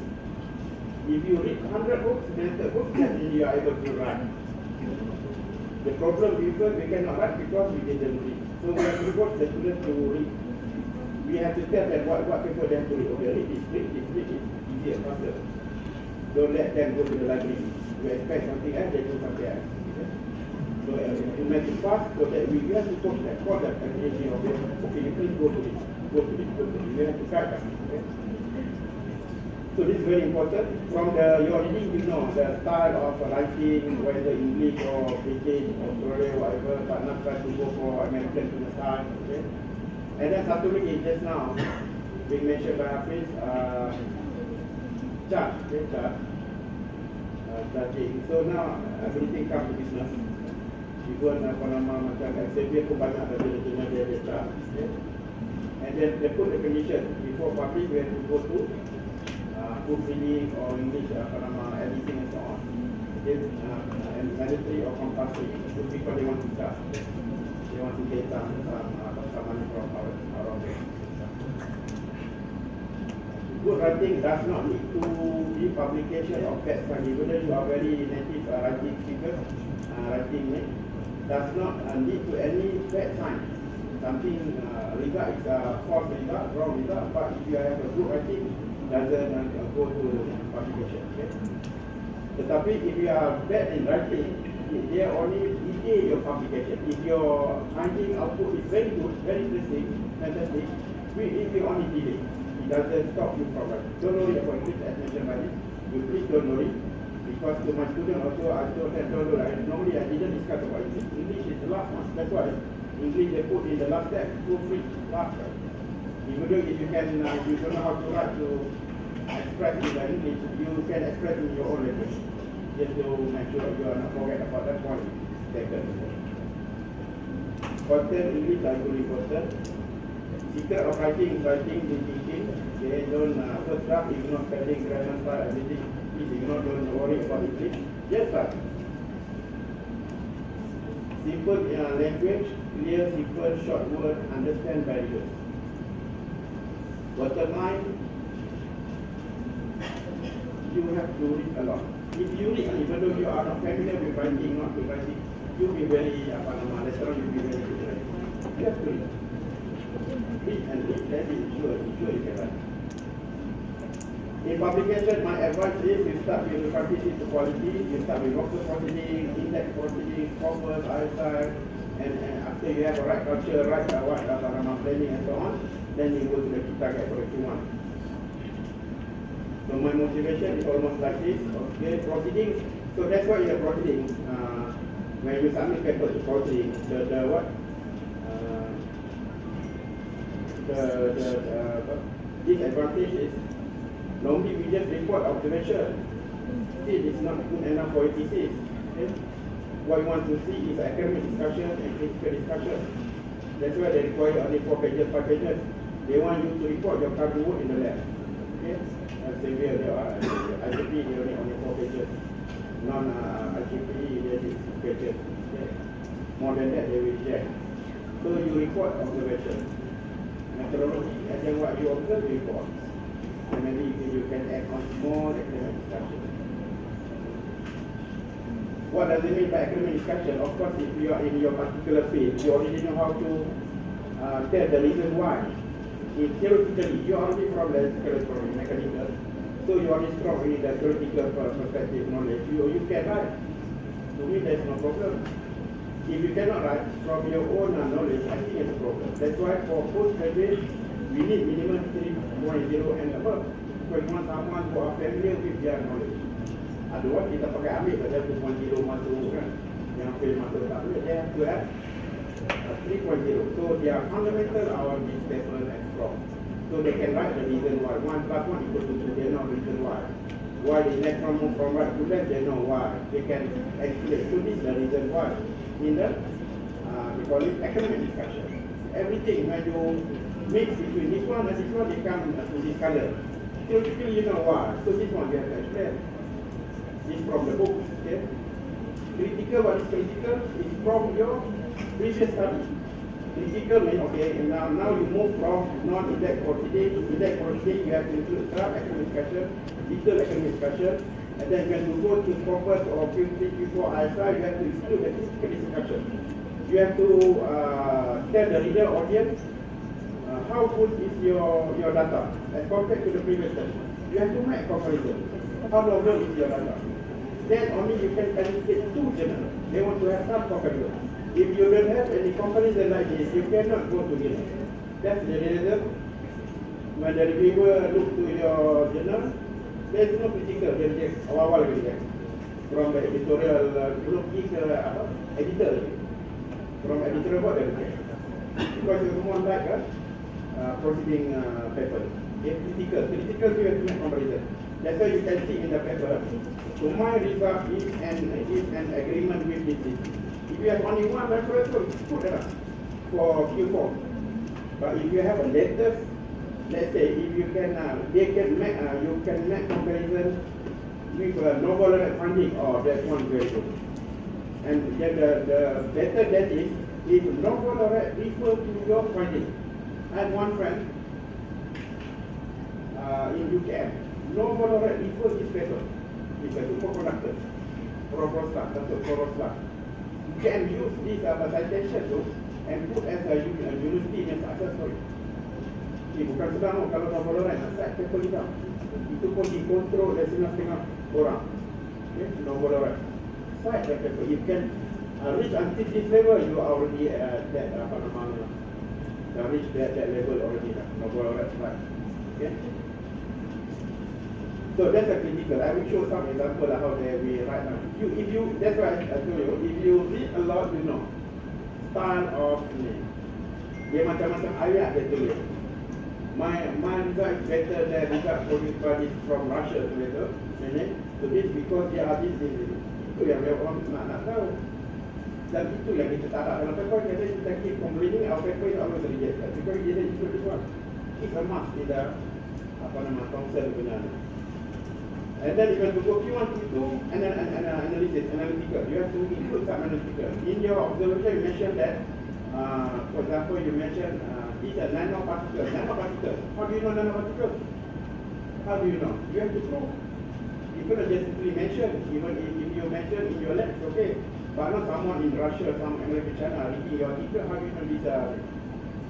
If you read 100 books, then the book, then you are able to write. The problem is we cannot write because we didn't read. So we have to force the students to read. We have to tell them what paper they have to read. Okay, read this, easier, faster. Don't let them go to the library. You expect something else, they do something else. So to make it fast, so that we have to call that activity of it. Okay, you please go to this, go to this, go to this. You have to guide them. Okay? So this is very important. From your reading, you know the style of writing, whether English or British, Australia, whatever, but not try to go for American to the style. Okay? And then satu lagi just now, being mentioned by Hafiz, chart. So now everything comes to business. Even macam Xavier pun banyak ada dia chart. Okay? And then they put the condition before publish, we have to go to proofreading or English editing and so on. and mandatory or compulsory to people they want to start. They want to get some money from our bank. Good writing does not need to be publication of bad study. Whether you are very native writing speaker, writing does not need to any bad sign. Something result is false result, wrong result, but if you have a good writing, doesn't go to publication. Okay? Tetapi if you are bad in writing, they only delay your publication. If your writing output is very good, very interesting, fantastic, if you only delay, it doesn't stop you from writing. Don't worry about English as mentioned by this. You please don't worry, because to my student also I told them don't worry. Normally I didn't discuss about English. English is the last one. That's why English they put in the last step, proofread last step. Even though if you can, you don't know how to write to express in the English, you can express in your own language. Just to make sure you are not forget about that point taken. Content English are very important. Secret of writing, the thinking. They don't first draft, ignore spelling, grammar, style, everything. Please ignore, don't worry about English. Just write. Simple language, clear, simple, short word, understand very good. Bottom line, you have to read a lot. If you read, even though you are not familiar with writing, not with writing, you'll be very, later on you'll be very good at writing. You have to read. Read and read, then sure you can write. In publication, my advice is you start with the quantity to quality, you start with Oxford proceeding, index proceeding, corpus, ISI, and after you have a right culture, right planning and so on, then you go to the key target for the Q1. So my motivation is almost like this, okay, proceeding. So that's why you have proceeding. When you submit paper to proceeding, disadvantage is normally we just report observation. Still, it's not good enough for a thesis. Okay? What you want to see is academic discussion and critical discussion. That's why they require only 4 pages, 5 pages. They want you to report your current work in the lab. Okay? Same way, IGP, they only 4 pages. Non-IGP, they 6 pages. Okay? More than that, they will reject. So you report observation. Methodology, and then what you observe, you report. And maybe you can add on more academic discussion. What does it mean by academic discussion? Of course, if you are in your particular field, you already know how to tell the reason why. If theoretically, you are already from the mechanical, so you are already strong in the theoretical perspective knowledge. You can write. To me, there's no problem. If you cannot write from your own knowledge, I think it's a problem. That's why for postgraduate, we need minimum 3.0 and above. Because we want someone who are familiar with their knowledge. Otherwise, kita pakai ambil pada 2.0 masuk kan. Yang fail masuk tak boleh. They have to have 3.0. So their fundamental are this paper and strong. So they can write the reason why. 1 plus 1 equal to 2. They know the reason why. Why the electron move from right to left, they know why. They can explain. So this is the reason why. In the, we call it academic discussion. Everything when you mix between this one and this one, they come to this color. Theoretically, you know why. So this one you have to explain. This from the book. Okay? Critical, what is critical? Is from your previous study. Critical means, okay, and now you move from non-index proceeding to index proceeding, you have to include academic discussion, detailed academic discussion, and then when you go to corpus or Q3, Q4, ISI, you have to include the critical discussion. You have to tell the reader audience how good is your data as compared to the previous session. You have to make comparison. How long is your data? Then only you can penetrate to journal. They want to have some comparison. If you don't have any comparison like this, you cannot go to journal. That's the reason. When the reviewer look to your journal, there is no critical. They reject awal-awal reject. From the editorial group ke editor. From editorial board they reject. Because you don't like proceeding paper. It's critical. Critical you have to make comparison. That's why you can see in the paper. So my result is an agreement with this. If you have only one reference, put it up for Q4. But if you have a latest, let's say if you can, they can make, you can make comparison with novel funding, oh, that one very good. And then the better that is, if novel refer to your finding. I had one friend in UKM, novel refer this paper. It's a superconductor, Corosla. You can use this citation tu and put as a university yang success story. Bukan sedang kalau novel nak set paper ni tau. Itu pun dikontrol oleh setengah orang. Okay, novel set the paper. You can reach until this level, you are already at that reach that level already. Novel right. Okay. So that's a critical. I will show some example of how they will write now. If you, that's why I told you, if you read a lot, you know, style of ni. Dia macam-macam ayat dia tulis. My result is better than result produced from Russia together. So this because dia ada this. Itu yang dia orang nak tahu. Dan itu yang kita tak ada dalam paper. Jadi kita keep completing our paper is always rejected. Because dia include this one. It's a must in the council punya. And then you have to go, if you want to do analytical, you have to include some analytical. In your observation, you mentioned that, for example, you mentioned these are nanoparticles. Nanoparticles. How do you know nanoparticles? How do you know? You have to prove. You cannot just simply mention, even if you mention in your lab, it's okay. But not someone in Russia, some American China reading your article, how do you know these are,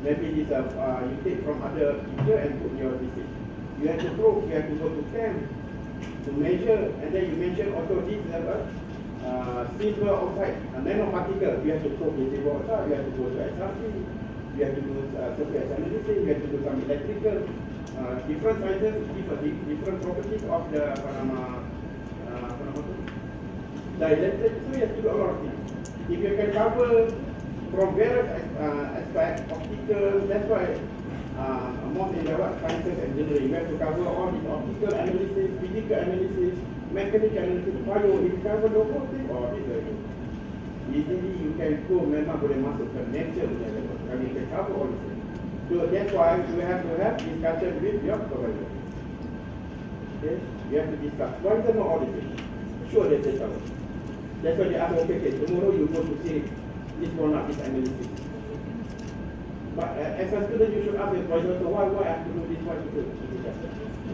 maybe these are, you take from other teacher and put your thesis. You have to prove, you have to go to camp to measure, and then you mention also this silver oxide, a nanoparticle. You have to prove the silver oxide, you have to go to SRC, you have to do surface analysis, you have to do some electrical, different sciences, different properties of the dielectric, so you have to do a lot of things. If you can cover from various aspects, optical, that's why most in the sciences and engineering, you have to cover all these optical analysis, physical analysis, mechanical analysis, bio. If you cover the whole thing, or easily you can go memang boleh masuk ke nature punya level. Kalau you can cover all this. So that's why you have to have discussion with your supervisor. Okay, you have to discuss. Why is there no auditing? Sure, they say so. That's why they ask, okay, tomorrow you go to see this one up, this analysis. But as a student, you should ask your advisor, so why I have to do this, why to do this?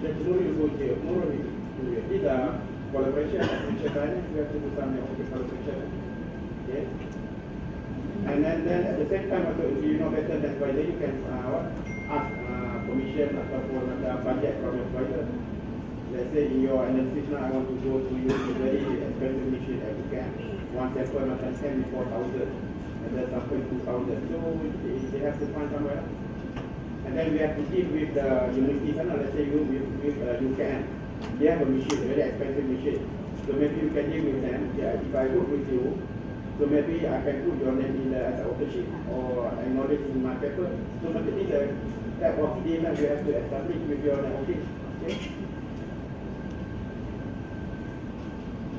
Then tomorrow you go here, tomorrow you do it. These are collaboration, you have to do some collaboration. Okay? And then at the same time, also, if you know better than advisor, you can ask permission ataupun budget from your advisor. Let's say in your analysis now, I want to go to use a very expensive machine as you can. One sample must have 4,000. And then sample 2,000. So they have to find somewhere else. And then we have to deal with the universities. Let's say you can. They have a machine, a very expensive machine. So maybe you can deal with them. Yeah, if I work with you, so maybe I can put your name in as an authorship or acknowledge in my paper. So maybe the type of agreement you have to establish with your networking. Okay?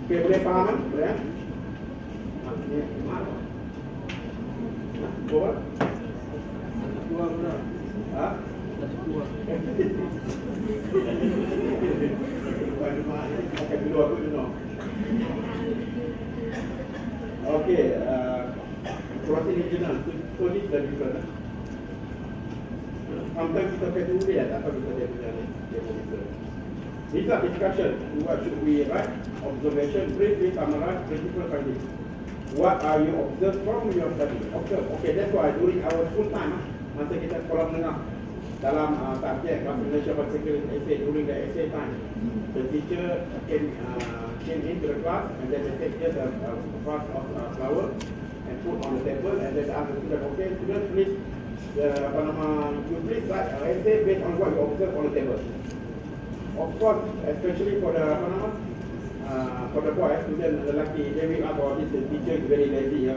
Okay, boleh faham kan? Boleh kan? Buat? Buat benar? Ha? Buat. Akan keluar aku dulu. Okay, crossing regional. So this is the difference. Sometimes kita pakai dulu dia, tak tahu kita dia punya ni. These are discussion. What should we write? Observation, briefly summarize principal findings. What are you observed from your study? Observe. Okay, that's why during our school time, masa kita sekolah menengah, dalam subject bahasa Malaysia particular essay, during the essay time, the teacher came into the class and then they take just a vase of flower and put on the table and then ask the student, okay, student, please, you please write an essay based on what you observe on the table. Of course, especially for the boy, student lelaki, they will ask, oh, this teacher is very lazy.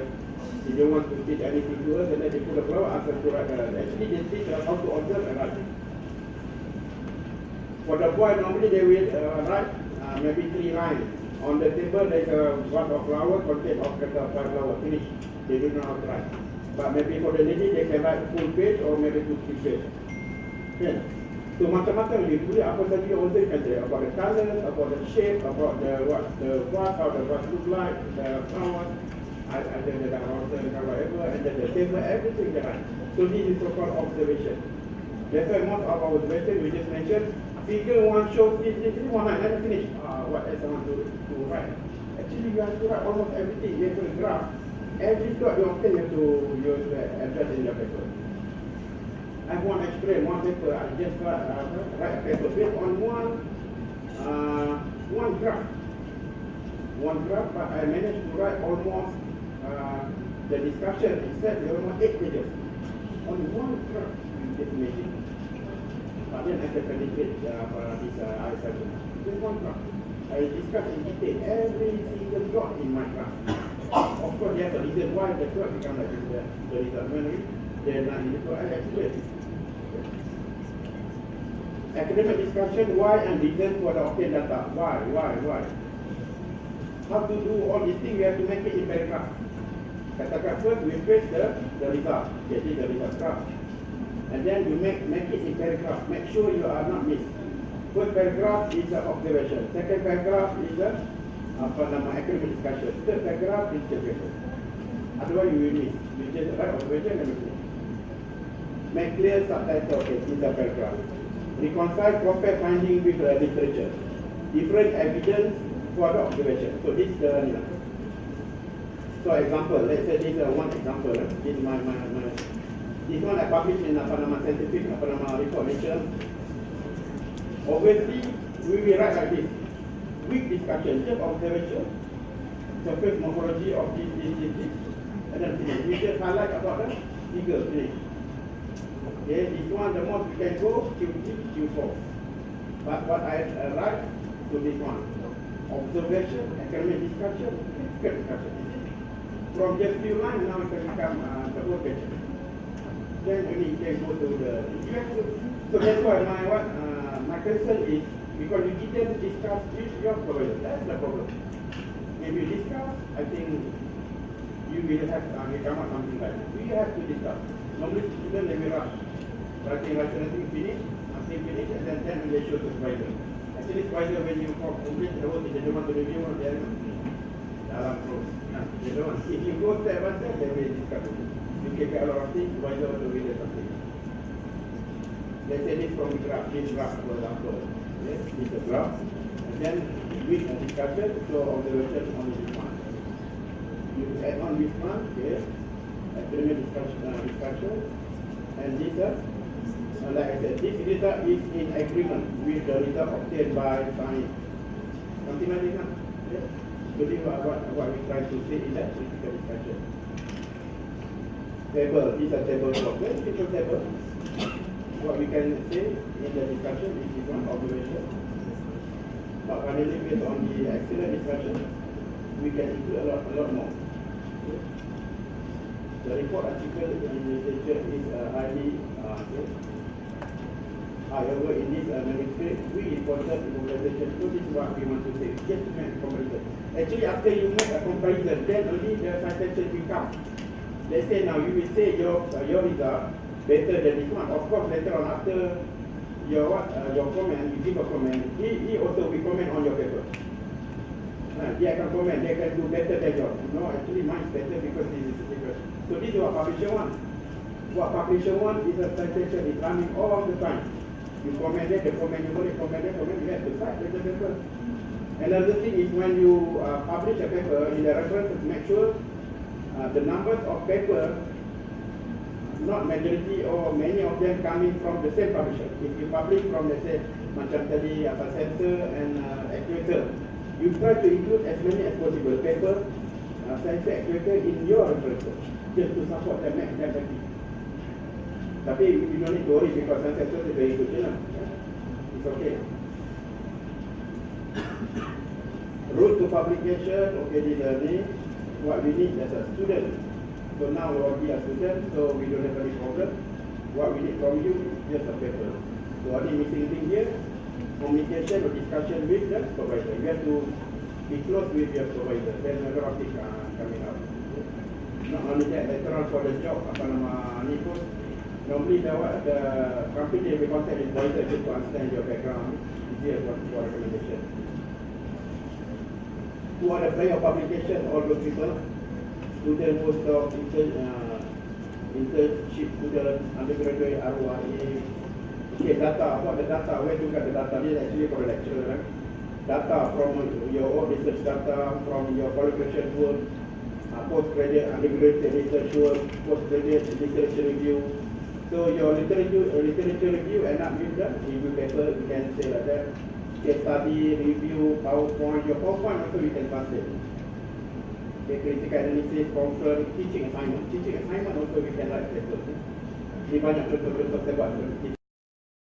He don't want to teach anything to us, and then they put a flower, ask us to write. Actually, they teach us how to observe and write. For the boy, normally they will write maybe 3 lines. On the table, there's a vase of flower, contain of 5 flowers, finish. They don't know how to write. But maybe for the lady, they can write full page or maybe 2-3 pages. Okay. So macam-macam you boleh apa saja you order kan dia, about the colours, about the shape, about the vase, how the vase look like, the flowers, ada the router, whatever, and then the table, everything they write. So this is so-called observation. That's why most of our observation we just mentioned, figure one shows this one line, let me finish. What else I want to write? Actually you have to write almost everything. You have to graph. Every dot you obtain you have to use address in your paper. I want to explain one paper, I just write a paper based on one graph. One graph, but I managed to write almost the discussion itself, almost 8 pages. Only one graph, you just imagine. But then I can penetrate this ISA. Just one graph. I discuss in detail every single dot in my graph. Of course, there's a reason why the graph become like this, the result memory. Then I explain. Academic discussion, why and reason for the obtained data. Why? How to do all these things, we have to make it in paragraph. Katakan first, we face the result. Jadi the result graph. And then you make it in paragraph. Make sure you are not missed. First paragraph is an observation. Second paragraph is a academic discussion. Third paragraph is interpretation. Otherwise you will miss. You just write observation and you make clear subtitle in the paragraph. Reconcile compare finding with literature. Different evidence for the observation. So this is the so example, let's say this is one example. This is my this one I published in scientific report Nature. Obviously, we will write like this. Weak discussion, just observation, surface morphology of this, and then finish. We just highlight about the figure, finish. Okay, this one the most we can go Q3, Q4. But what I write to this one, observation, academic discussion, critical discussion. From just few lines now it can become the whole page. Then only you can go to the so that's why my concern is because you didn't discuss with your provider. That's the problem. If you discuss, I think you will have come up something like that. We have to discuss. Normally students they will rush. Writing finish, something finish, and then they show to supervisor. Actually supervisor when you complete the whole thing, they don't want to review or they are close. They don't want. If you go step by step, they will discuss it. You can get a lot of things, supervisor will read something. Let's say this from graph, this graph for example. Yes, this is a graph. And then with a discussion, so observation on this one. You add on this one, yes, academic discussion, and this like I said, this result is in agreement with the result obtained by science. Something like this, yes. So this is what we try to say in that critical discussion. Table, these are table blocks, very simple table. What we can say in the discussion is this one observation. But finally, based on the excellent discussion, we can include a lot more. The report article in literature is highly however, in this manuscript, we reported immobilization. So this is what we want to say, just to make a comparison. Actually, after you make a comparison, then only the citation will come. Let's say now you will say your result better than this one. Of course, later on after your comment, you give a comment, he also will comment on your paper. Dia akan comment, dia akan do better than yours. No, actually mine is better because this is different. So this is what publisher want. What publisher want is a citation is running all the time. You comment there, the comment, you boleh comment there, you have to cite the paper. Another thing is when you publish a paper in the references, make sure the numbers of paper, not majority or many of them coming from the same publisher. If you publish from, let's say, macam tadi sensor and actuator, you try to include as many as possible paper, sensor, actuator in your references, just to support them happy. Tapi you don't need to worry because sensor is very good journal. It's okay. Route to publication, okay, this learning. What we need as a student. So now we already are students, so we don't have any problem. What we need from you is just a paper. So only missing thing here, communication or discussion with the supervisor. You have to be close with your supervisor. Then a lot of things are coming out. Not only that, later on for the job, Normally the company will contact is very good to understand your background, easier for recommendation. Who are the player of publication, all those people, student, postdoc, internship student, undergraduate, ROIA. Okay, data, what the data, where to get the data? This is actually for the lecturer, right? Data from your own research data, from your qualification work, postgraduate, undergraduate research work, postgraduate literature review. So your literature review end up with the review paper, you can say like that. Case study, review, PowerPoint, your PowerPoint also you can translate. Okay, critical analysis, conference, teaching assignment. Teaching assignment also we can write paper. Ini banyak contoh-contoh saya buat.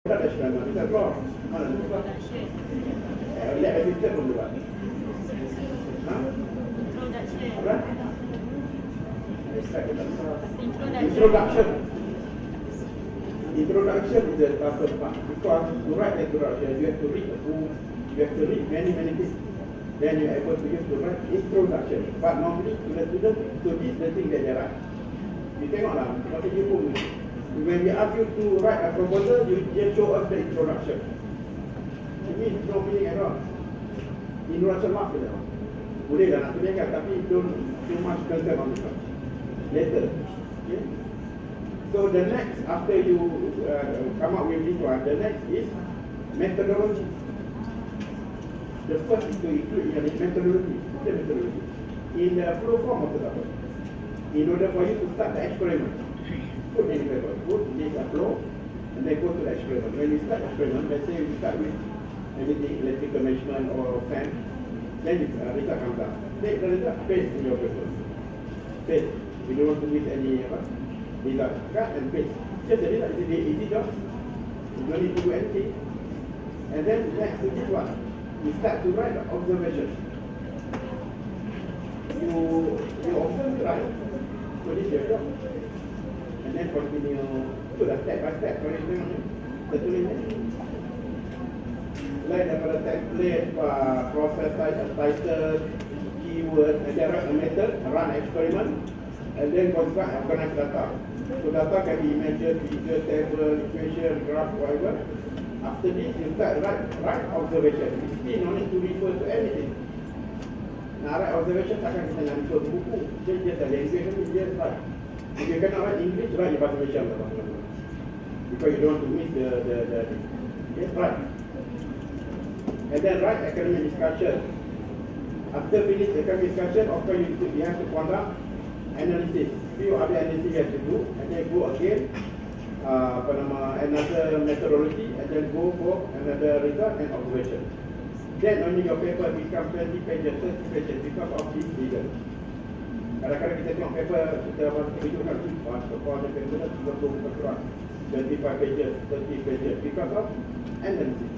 Kita ada sekarang, kita keluar. Mana tu? Lab assistant pun buat. Apa? Introduction. Introduction is the toughest part because to write introduction, you have to read a book, you have to read many things. Then you are able to use to write introduction. But normally to the student, so this is the thing that they write. You tengoklah, macam you pun. When we ask you to write a proposal, you just show us the introduction. It means no meaning at all. Introduction mark je. Boleh dah nak tuliskan, tapi don't too much concern on it. Later. Okay? So the next, after you come up with this one, the next is methodology. The first is to include in methodology. The methodology. In the flow form of the paper. In order for you to start the experiment. Put any paper, put this flow, and then go to the experiment. When you start the experiment, let's say you start with anything, electrical measurement or fan, then the result comes out. Take the result, paste in your paper. Paste. You don't want to miss any result. Cut and paste. Just the result, it's an easy job. You don't need to do anything. And then next to this one, you start to write the observation. You observe, right? So this is your job. And then continue to the step by step. Like daripada template, process title, keyword, and then write a method, run experiment, and then construct organize data. So data can be measured, figure, table, equation, graph, whatever. After this, you start write observation. You still no need to refer to anything. Now write observation takkan kita nak refer to buku. Just a language, just write. If you cannot write English, write in bahasa Malaysia. Because you don't want to miss the yes, right. And then write academic discussion. After finish academic discussion, of course you have to conduct analysis. Few other analysis you have to do, and then go again, another methodology, and then go for another result and observation. Then only your paper becomes 20 pages, 30 pages because of this reason. Kadang-kadang kita tengok paper, kita tunjukkan sekolah paper 30 muka, 25 pages, 30 pages because of analysis.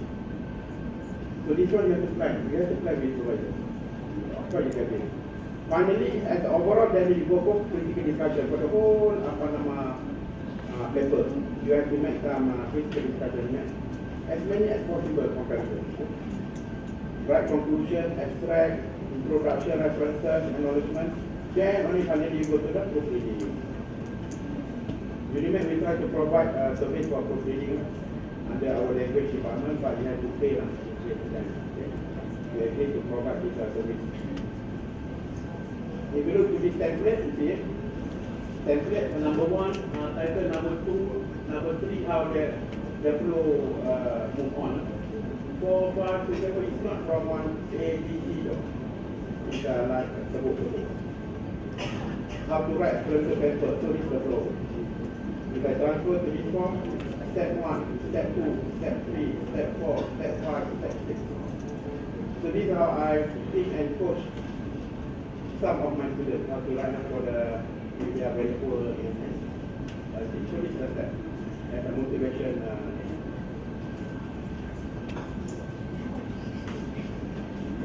So this one you have to plan. You have to plan with supervisor. Of course you can do it. Finally, as the overall, then you go for critical discussion for the whole paper. You have to make some critical discussion, as many as possible comparison. Write conclusion, abstract, introduction, references, acknowledgement. Then only finally you go to the proofreading. UNIMED will try to provide a service for proofreading under our language department, but you have to pay. We agree to provide this service. If you look to this template, you see it. Template number 1, title number 2, number 3, how the flow move on. 4, 5, 6, 7, it's not from one A, B, C though. It's like sebut. How to write further paper, so this is the flow. If I transfer to this form, step 1, step 2, step 3, step 4, step 5, step 6. So this is how I teach and coach some of my students how to write for the, if they are very poor in teach. So this is the step as a motivation.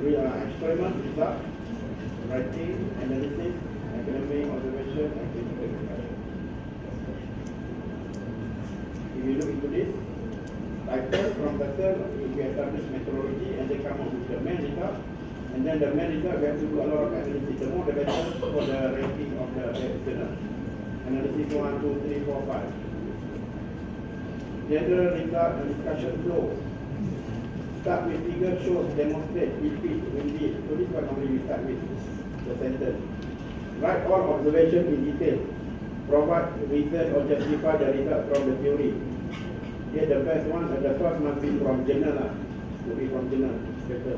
Experiment, result, writing, analysis, academic observation, and critical discussion. If you look into this, title from the term, we establish methodology and they come up with the main result. And then the main result, we have to do a lot of analysis. The more the better for the ranking of the journal. Analysis 1, 2, 3, 4, 5. general result and discussion flow. Start with figure, shows, demonstrate, repeat, indeed. So this is what normally we start with, the sentence. Write all observation in detail. Provide reason or justify the result from the theory. Here the first one, the first must be from journal. To be from journal, better.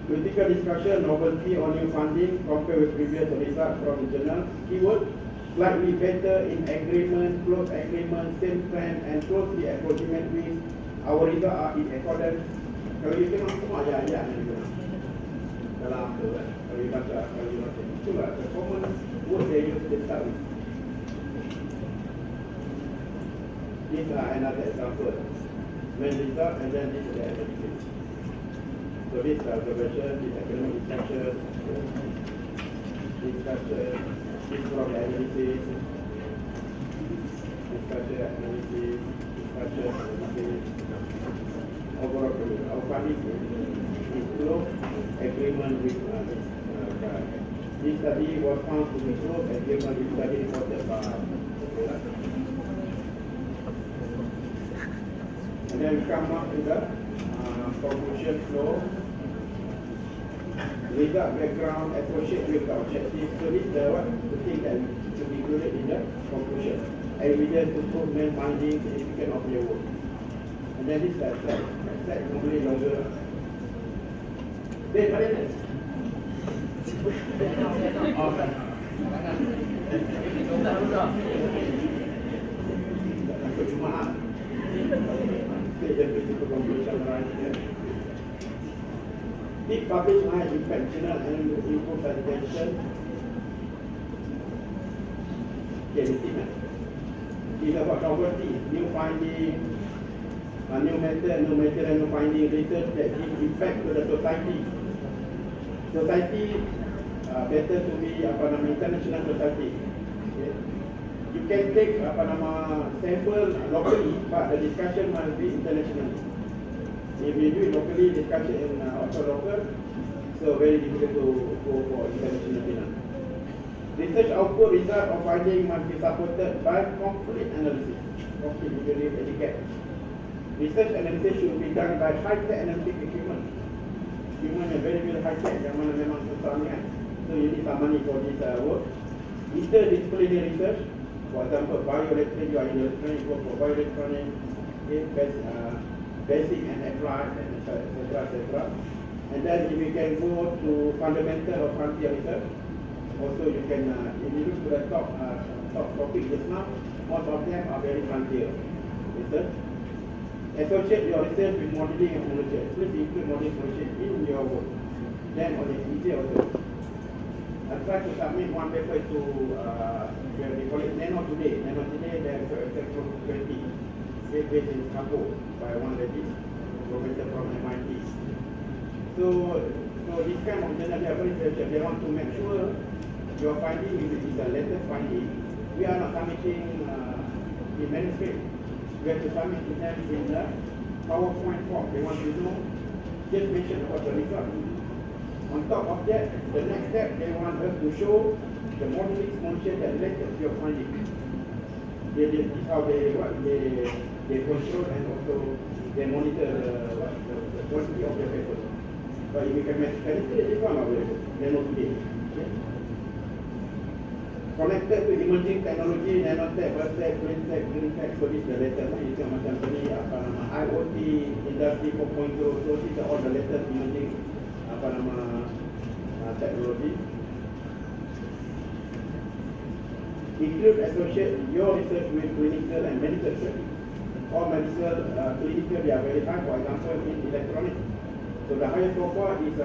Critical discussion, novelty or new funding, compare with previous results from the journal. Keyword, slightly better in agreement, close agreement, same trend and closely approximate with our results are in accordance. Kalau you tengok semua ayat-ayat yang kita dalam apa kan, kalau you baca, kalau you baca, itulah the common word they use to start with. These are another example. Main result and then this is the analysis. So this is observation, this academic discussion, this from the analysis, discussion, analysis, overall our findings is close agreement with this study was found to be close agreement with study reported by and then we come up to the conclusion flow, result background, associate with the objective. So this is the thing that should be included in the conclusion. Evidence to prove main findings, significance of your work. And then this is a slide. Slide is normally longer. Then, what is it? This published high impact journal and improve presentation. It's about novelty, new finding, new method, new material, new finding, research that gives impact to the society. Society better to be international society. Okay. You can take sample locally, but the discussion must be international. If you do it locally, discussion in also local, so very difficult to go for international. Research output result of finding must be supported by complete analysis. Complete, usually educate. Research analysis should be done by high-tech analytic equipment. Equipment yang very high-tech, yang mana memang susah ni kan. So you need some money for this work. Interdisciplinary research, for example, bioelectronics, you are in electronics, you work for bioelectronics, okay, basic and applied, etc. And then if you can go to fundamental or frontier research, also you can, if you look to the top topic just now, most of them are very frontier research. Associate your research with modeling and simulation. Please include modeling simulation in your work. Then on the easier also. I try to submit one paper to, they call it Nano Today. Nano Today, there is a Technology 20, based in Singapore by one lady, professor from MIT. So this kind of journal, they are very special. They want to make sure your finding is the latest finding. We are not submitting the manuscript. We have to submit to them in the PowerPoint form. They want to know, just mention about the result. On top of that, the next step, they want us to show the modeling function that led to your finding. This is how they control and also they monitor the quality of the paper. But if you can manipulate this one available, they know today. Okay? Connected to emerging technology, nanotech, biotech, green tech, so this is the latest. Itu macam ni IoT, industry 4.0, so these are all the latest emerging technology. Include associate your research with clinical and medical research. All medical, clinical, they are very high. For example, in electronics. So the highest so far is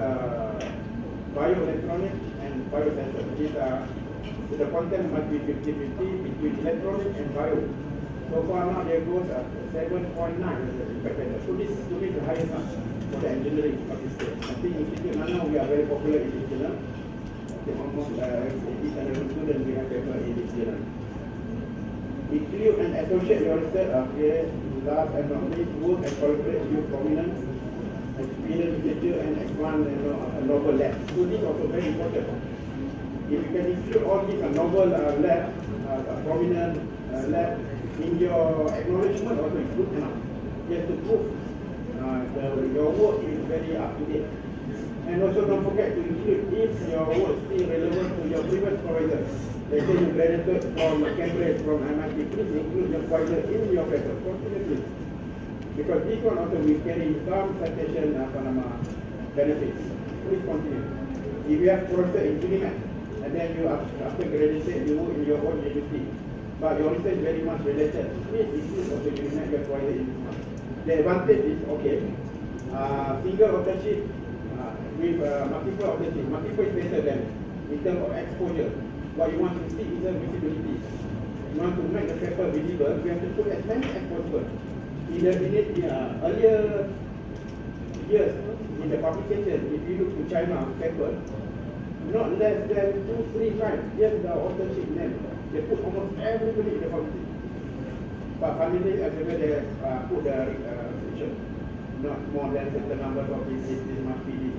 bioelectronics and biosensor. These are, so the content must be 50-50 between electronics and bio. So far now there goes at 7.9 So this to me is the highest one for the engineering participant. I think in Institute now we are very popular in this journal. Okay, almost 800 students we have paper in this journal. Include and associate your research last and not least, work and collaborate with prominent experienced researcher and expand a novel lab. So this is also very important. If you can include all these novel lab, prominent lab, in your acknowledgement also is good enough. You have to prove your work is very up to date. And also don't forget to include if your work is still relevant to your previous provider. Let's say you graduated from Cambridge, from MIT, please include your provider in your paper continuously. Because this one also will carry some citation benefits. Please continue. If you have professor in Unimed, and then you after graduation you work in your own university, but your research is very much related, please include also Unimed your provider in this one. The advantage is okay. Single authorship with multiple authorship. Multiple is better than in terms of exposure. What you want to see is the visibility. You want to make the paper visible, you have to put as many as possible. In the earlier years, in the publication, if you look to China paper, not less than 2-3 times, just the authorship name. They put almost everybody in the publication. But finally, everywhere they put the restriction. Not more than certain number of visits, this must be this.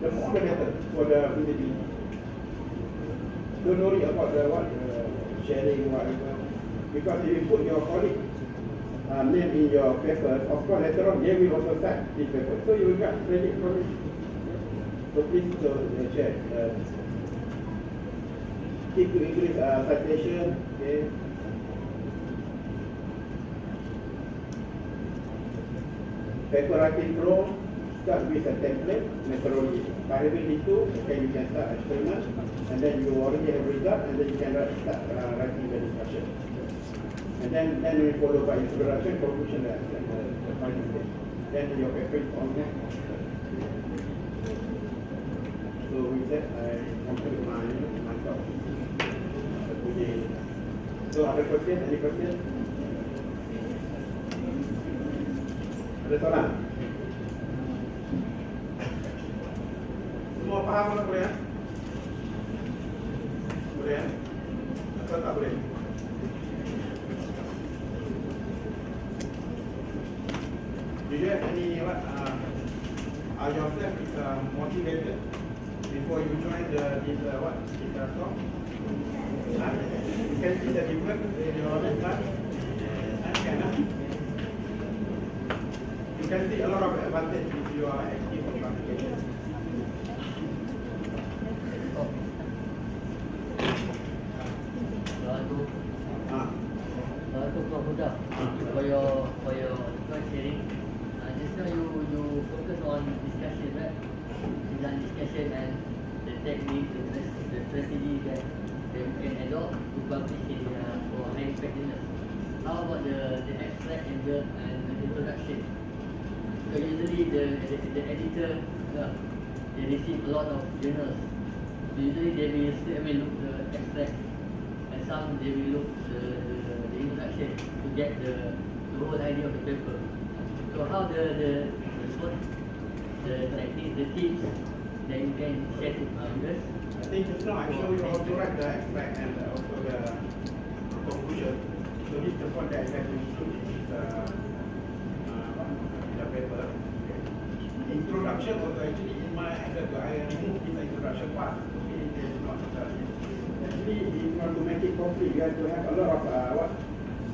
The more the better for the visibility. Don't worry about the sharing, whatever. Because if you put your colleague name in your paper, of course later on they will also cite this paper. So you will get credit from it. So please share. Keep to increase citation. Okay. Paper writing pro, start with a template methodology. By having these two, okay, you can start experiment, and then you already have result, and then you can start writing the discussion. And then we follow by introduction, conclusion, and the final stage. Then your paper is on there. So with that, I conclude my talk. So other questions? Any questions? Ada soalan? Semua faham tak boleh? Boleh? Atau tak boleh? Do you have any are yourself is motivated before you join this talk? You can see the difference in your class. You can see a lot of advantage if you are active in publication. For your sharing, just now you focus on discussion, right? Design discussion and the technique, the strategy that we can adopt to publish in for high effectiveness. How about the abstract and the introduction? So usually the editor they receive a lot of journals. So usually they will look the abstract, and some they will look the introduction to get the whole idea of the paper. So how the technique, the tips that you can share to others? I think just now I show you how to write the abstract and also the conclusion. So this is the point that I have to include in the paper. Okay. Introduction also actually in my agenda, I removed this introduction part. Okay, it is not actually if you want to make it complete, you have to have a lot of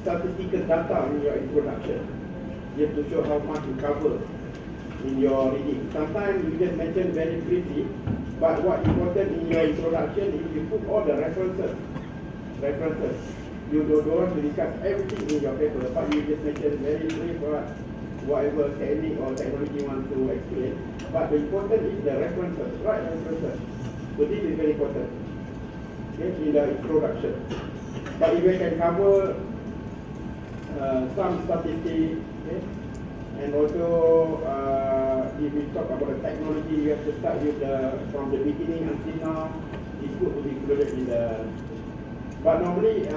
statistical data in your introduction. You have to show how much you cover in your reading. Sometimes you just mention very briefly, but what important in your introduction is you put all the references. You don't want to discuss everything in your paper, but you just mention very brief whatever technique or technology you want to explain. But the important is the references, right references. So this is very important. Okay, in the introduction. But if you can cover some statistics, okay, and also if we talk about the technology, you have to start with from the beginning until now. It's good to be included in the. But normally,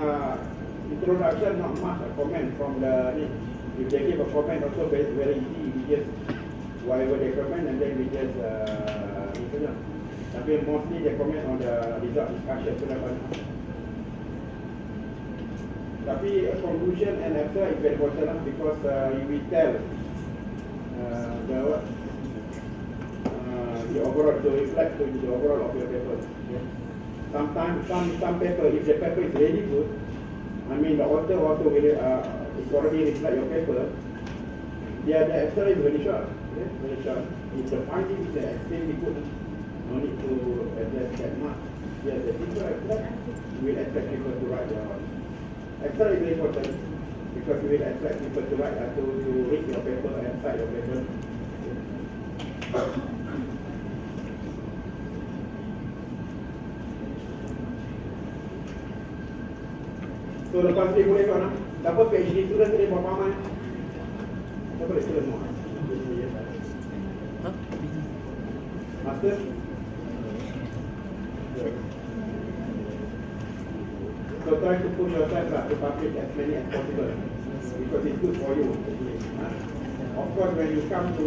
introduction not much a comment from the. If they give a comment, also very easy. We just whatever they comment and then we just Tapi mostly they comment on the result discussion. Tapi conclusion and abstract is very important because you will tell the overall to reflect to the overall of your paper. Yeah. Sometimes some paper, if the paper is really good, I mean, the author also will, it's already reflect your paper. The answer is very short. Okay? Very short. If the finding is extremely good, no need to address that much. Yes, the people attract, we will attract people to write their own. Extra is very important because we will attract people to write, to read your paper and cite your paper. So lepas ni boleh kau nak dapat PhD student tadi berapa lama? Tak boleh student semua. Master? So try to push yourself to publish as many as possible because it's good for you. Of course, when you come to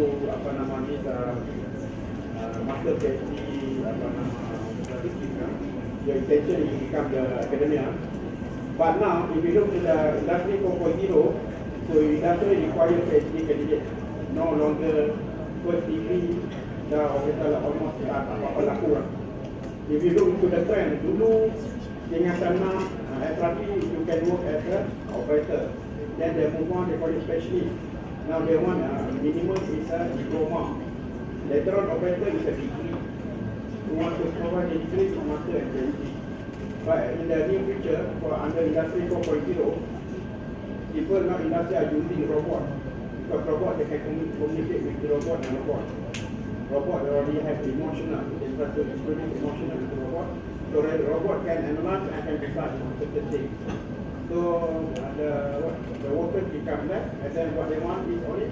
master PhD, your intention is to become the academia. But now, if you look to the industry 4.0, so industry requires PhD candidate, no longer first degree, almost apa-apa laku. If you look to the trend, dulu dengan sana SRP, you can work as an operator. Then they move on, they call it specialist. Now they want minimum is a diploma. Later on, operator is a degree. You want to provide a degree to master and PhD. But in the near future, for under industry 4.0, people now industry are using robot. Because robot, they can communicate with the robot and robot. Robot already have emotional, including emotional with the robot. So the robot can analyze and can decide on certain things. So the workers become less, and then what they want is only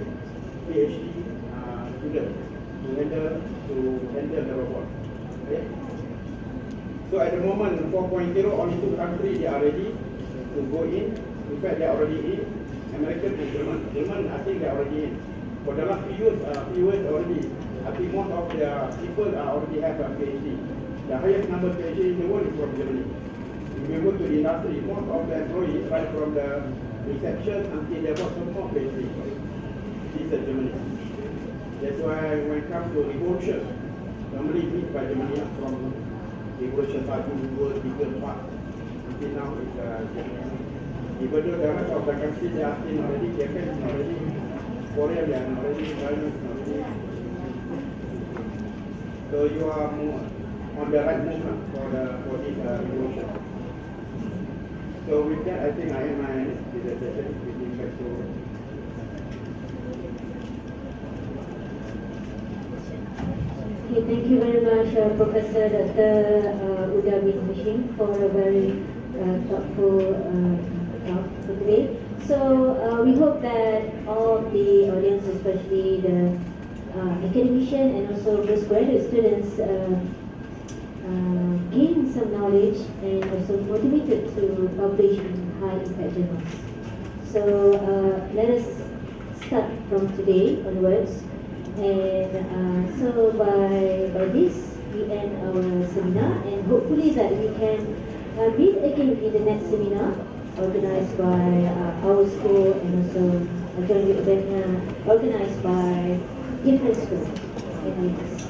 PhD students to handle the robot. Okay? So at the moment, 4.0, only 2 countries they are ready to go in. In fact, they are already in. American and German. German, I think they are already in. For the last few years already, I think most of the people already have a PhD. The highest number of PhD in the world is from Germany. If you go to the industry, most of the employees, right from the reception until they got some more PhD. This is Germany. That's why when it comes to revolution, normally meet by Germany from Revolution 1, 2, 3, 4, until now is Germany. Even though the rest of the countries they are still not ready, Japan is not ready, Korea they are not ready, China is not ready. So you are more on the right movement for this revolution. So with that, I think I am my presentation with back to. Okay, thank you very much, Professor Dr. Uda bin Hashim, for a very thoughtful talk for today. So we hope that all of the audience, especially the academician and also postgraduate students, gain some knowledge and also motivated to publish in high impact journals. So let us start from today onwards. And so by this we end our seminar, and hopefully that we can meet again in the next seminar organized by our school and also a joint event organized by different schools.